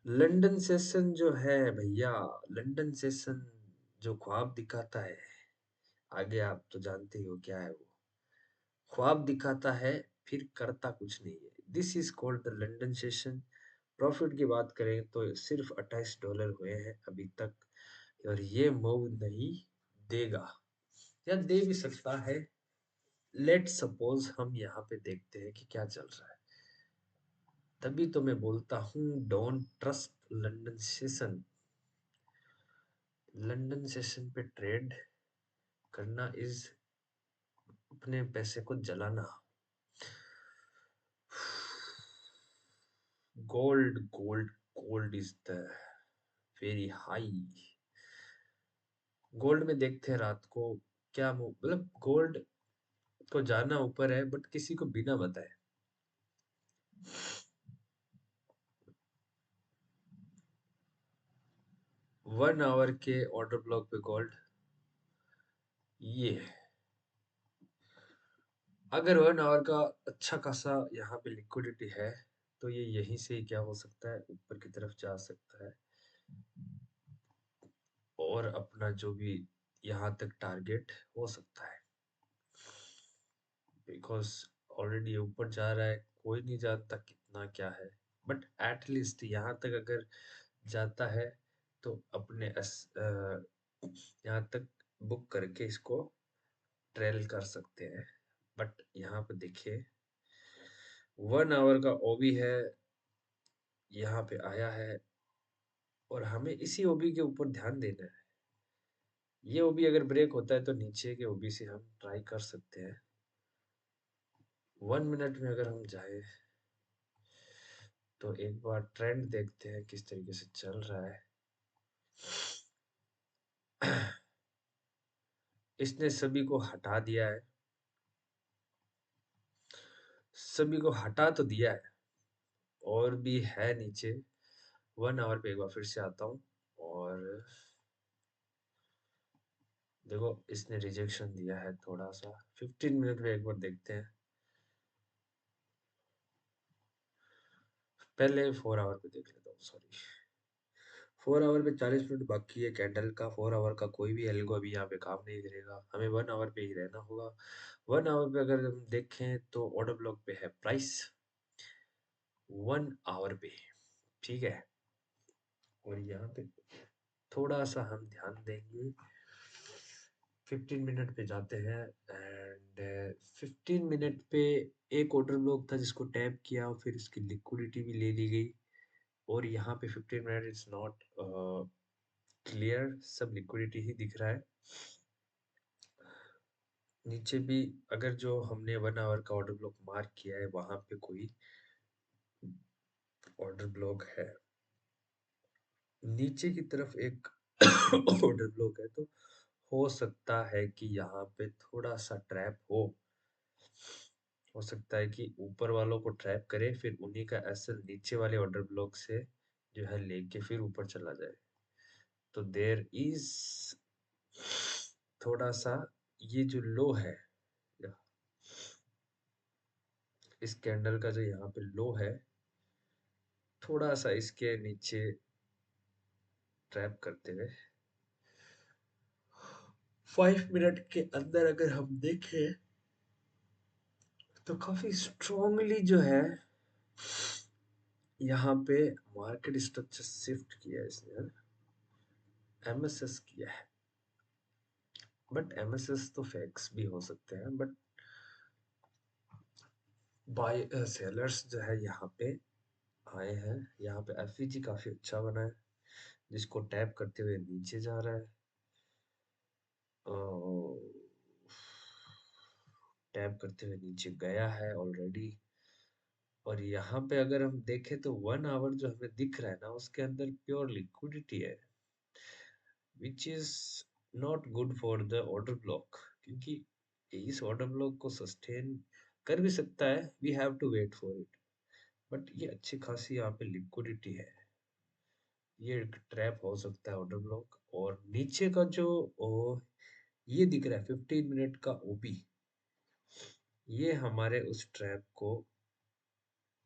लंदन सेशन जो है भैया, लंदन सेशन जो ख्वाब दिखाता है, आगे आप तो जानते ही हो क्या है वो, ख्वाब दिखाता है फिर करता कुछ नहीं है। This is called the London session. Profit की बात करें तो सिर्फ $28 हुए हैं अभी तक, और ये मूव नहीं देगा, या दे भी सकता है। लेट सपोज हम यहाँ पे देखते हैं कि क्या चल रहा है। तभी तो मैं बोलता हूँ don't trust London session. London session पे ट्रेड करना इज अपने पैसे को जलाना। Gold gold gold is the very high. Gold में देखते हैं रात को क्या मतलब गोल्ड को जाना ऊपर है, बट किसी को बिना बताए। 1 आवर के ऑर्डर ब्लॉक पे गोल्ड ये है। अगर 1 आवर का अच्छा खासा यहाँ पे लिक्विडिटी है तो ये यहीं से ही क्या हो सकता है, ऊपर की तरफ जा सकता है, और अपना जो भी यहाँ तक टारगेट हो सकता है, बिकॉज ऑलरेडी ऊपर जा रहा है, कोई नहीं जानता कितना क्या है, बट एटलीस्ट यहाँ तक अगर जाता है तो अपने यहाँ तक बुक करके इसको ट्रेल कर सकते हैं। बट यहाँ पे देखिए 1 आवर का ओबी है, यहाँ पे आया है, और हमें इसी ओबी के ऊपर ध्यान देना है। ये ओबी अगर ब्रेक होता है तो नीचे के ओबी से हम ट्राई कर सकते हैं। 1 मिनट में अगर हम जाए तो एक बार ट्रेंड देखते हैं किस तरीके से चल रहा है। इसने सभी को हटा दिया है, सभी को हटा तो दिया है, और भी है नीचे। 1 आवर पे एक बार फिर से आता हूँ, और देखो इसने रिजेक्शन दिया है थोड़ा सा। 15 मिनट में एक बार देखते हैं, पहले 4 आवर पे देख लेता हूँ, सॉरी। 4 आवर पे 40 मिनट बाकी है कैंडल का। 4 आवर का कोई भी एल्गो अभी यहाँ पे काम नहीं करेगा, हमें 1 आवर पे ही रहना होगा। 1 आवर पे अगर हम देखें तो ऑर्डर ब्लॉक पे है प्राइस 1 आवर पे, ठीक है। और यहाँ पे थोड़ा सा हम ध्यान देंगे, 15 मिनट पे जाते हैं, एंड एंड 15 मिनट पे एक ऑर्डर ब्लॉक था जिसको टैप किया, फिर इसकी लिक्विडिटी भी ले ली गई, और यहाँ पे 15 मिनट इज नॉट क्लियर, सब लिक्विडिटी ही दिख रहा है। नीचे भी अगर जो हमने 1 आवर का ऑर्डर ब्लॉक मार्क किया है वहां पे कोई ऑर्डर ब्लॉक है, नीचे की तरफ एक ऑर्डर ब्लॉक है, तो हो सकता है कि यहाँ पे थोड़ा सा ट्रैप हो सकता है कि ऊपर वालों को ट्रैप करे, फिर उन्हीं का एसएल नीचे वाले ऑर्डर ब्लॉक से जो है लेके फिर ऊपर चला जाए। तो देर इज थोड़ा सा, ये जो लो है, इस कैंडल का जो यहाँ पे लो है, थोड़ा सा इसके नीचे ट्रैप करते हुए 5 मिनट के अंदर अगर हम देखें तो काफी स्ट्रांगली जो है यहाँ पे मार्केट स्ट्रक्चर शिफ्ट किया है इसने, एमएसएस किया है, बट एमएसएस तो फेक्स भी हो सकते हैं, बट बाय सेलर्स जो है यहाँ पे आए हैं। यहाँ पे एफईजी काफी अच्छा बना है, जिसको टैप करते हुए नीचे जा रहा है, टैप करते हुए नीचे गया है ऑलरेडी। और यहाँ पे अगर हम देखें तो 1 आवर जो हमें दिख रहा है ना, उसके अंदर प्योर लिक्विडिटी है, which is not good for the order block, क्योंकि इस ऑर्डर ब्लॉक को सस्टेन कर भी सकता है, we have to wait for it, but ये अच्छी खासी यहाँ पे लिक्विडिटी है, ये एक ट्रैप हो सकता है ऑर्डर ब्लॉक। और नीचे का जो ये दिख रहा है 15 मिनट का ओपी, ये हमारे उस ट्रैप को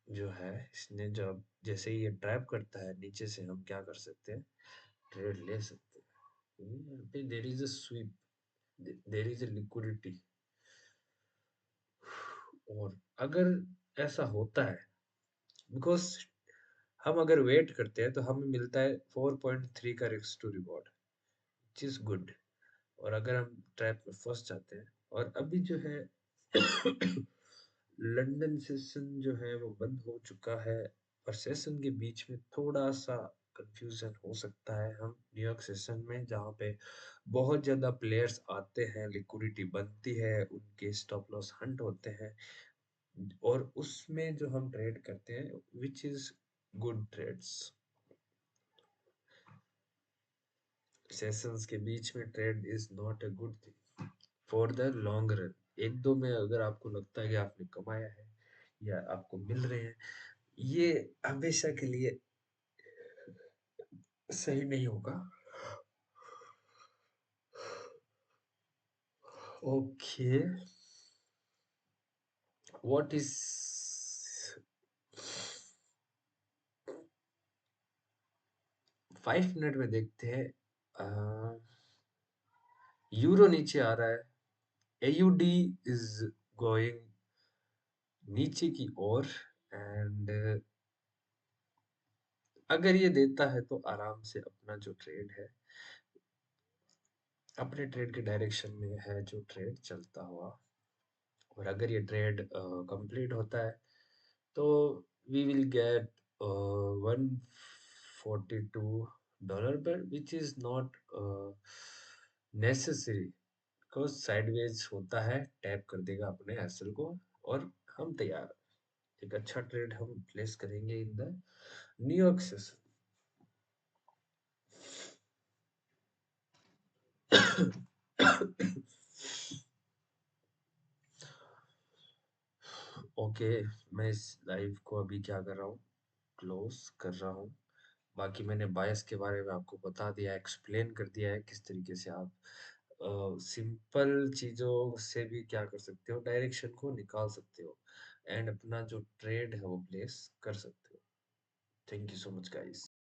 जो है, इसने जब जैसे ही ये ट्रैप करता है नीचे से, हम क्या कर सकते हैं, ट्रेड ले सकते हैं। यहाँ पे there is a sweep, there is a liquidity. और अगर ऐसा होता है, बिकॉज हम अगर वेट करते हैं तो हमें मिलता है 4.3 का risk to reward, which is good. और अगर हम ट्रैप में फंस जाते हैं, और अभी जो है लंदन सेशन जो है वो बंद हो चुका है, और सेशन के बीच में थोड़ा सा कंफ्यूजन हो सकता है, हम न्यूयॉर्क सेशन में जहाँ पे बहुत ज्यादा प्लेयर्स आते हैं, लिक्विडिटी बनती है, उनके स्टॉप लॉस हंट होते हैं, और उसमें जो हम ट्रेड करते हैं which is good trades. Sessions के बीच में trade is not a good thing for the long run. एक दो में अगर आपको लगता है कि आपने कमाया है या आपको मिल रहे हैं, ये हमेशा के लिए सही नहीं होगा। ओके, व्हाट इज 5 मिनट में देखते हैं। यूरो नीचे आ रहा है, एयूडी इज गोइंग नीचे की ओर, एंड अगर ये देता है तो आराम से अपना जो ट्रेड है, अपने ट्रेड के डायरेक्शन में है जो ट्रेड चलता हुआ। और अगर ये ट्रेड कंप्लीट होता है तो वी विल गेट 142 डॉलर पर, विच is not necessary, because sideways होता है, टैप कर देगा अपने एसएल को, और हम तैयार, एक अच्छा ट्रेड हम प्लेस करेंगे in the New York session. Okay, मैं इस लाइव को अभी क्या कर रहा हूँ, क्लोज कर रहा हूँ। बाकी मैंने बायस के बारे में आपको बता दिया, एक्सप्लेन कर दिया है किस तरीके से आप सिंपल चीजों से भी क्या कर सकते हो, डायरेक्शन को निकाल सकते हो, एंड अपना जो ट्रेड है वो प्लेस कर सकते हो। Thank you so much guys.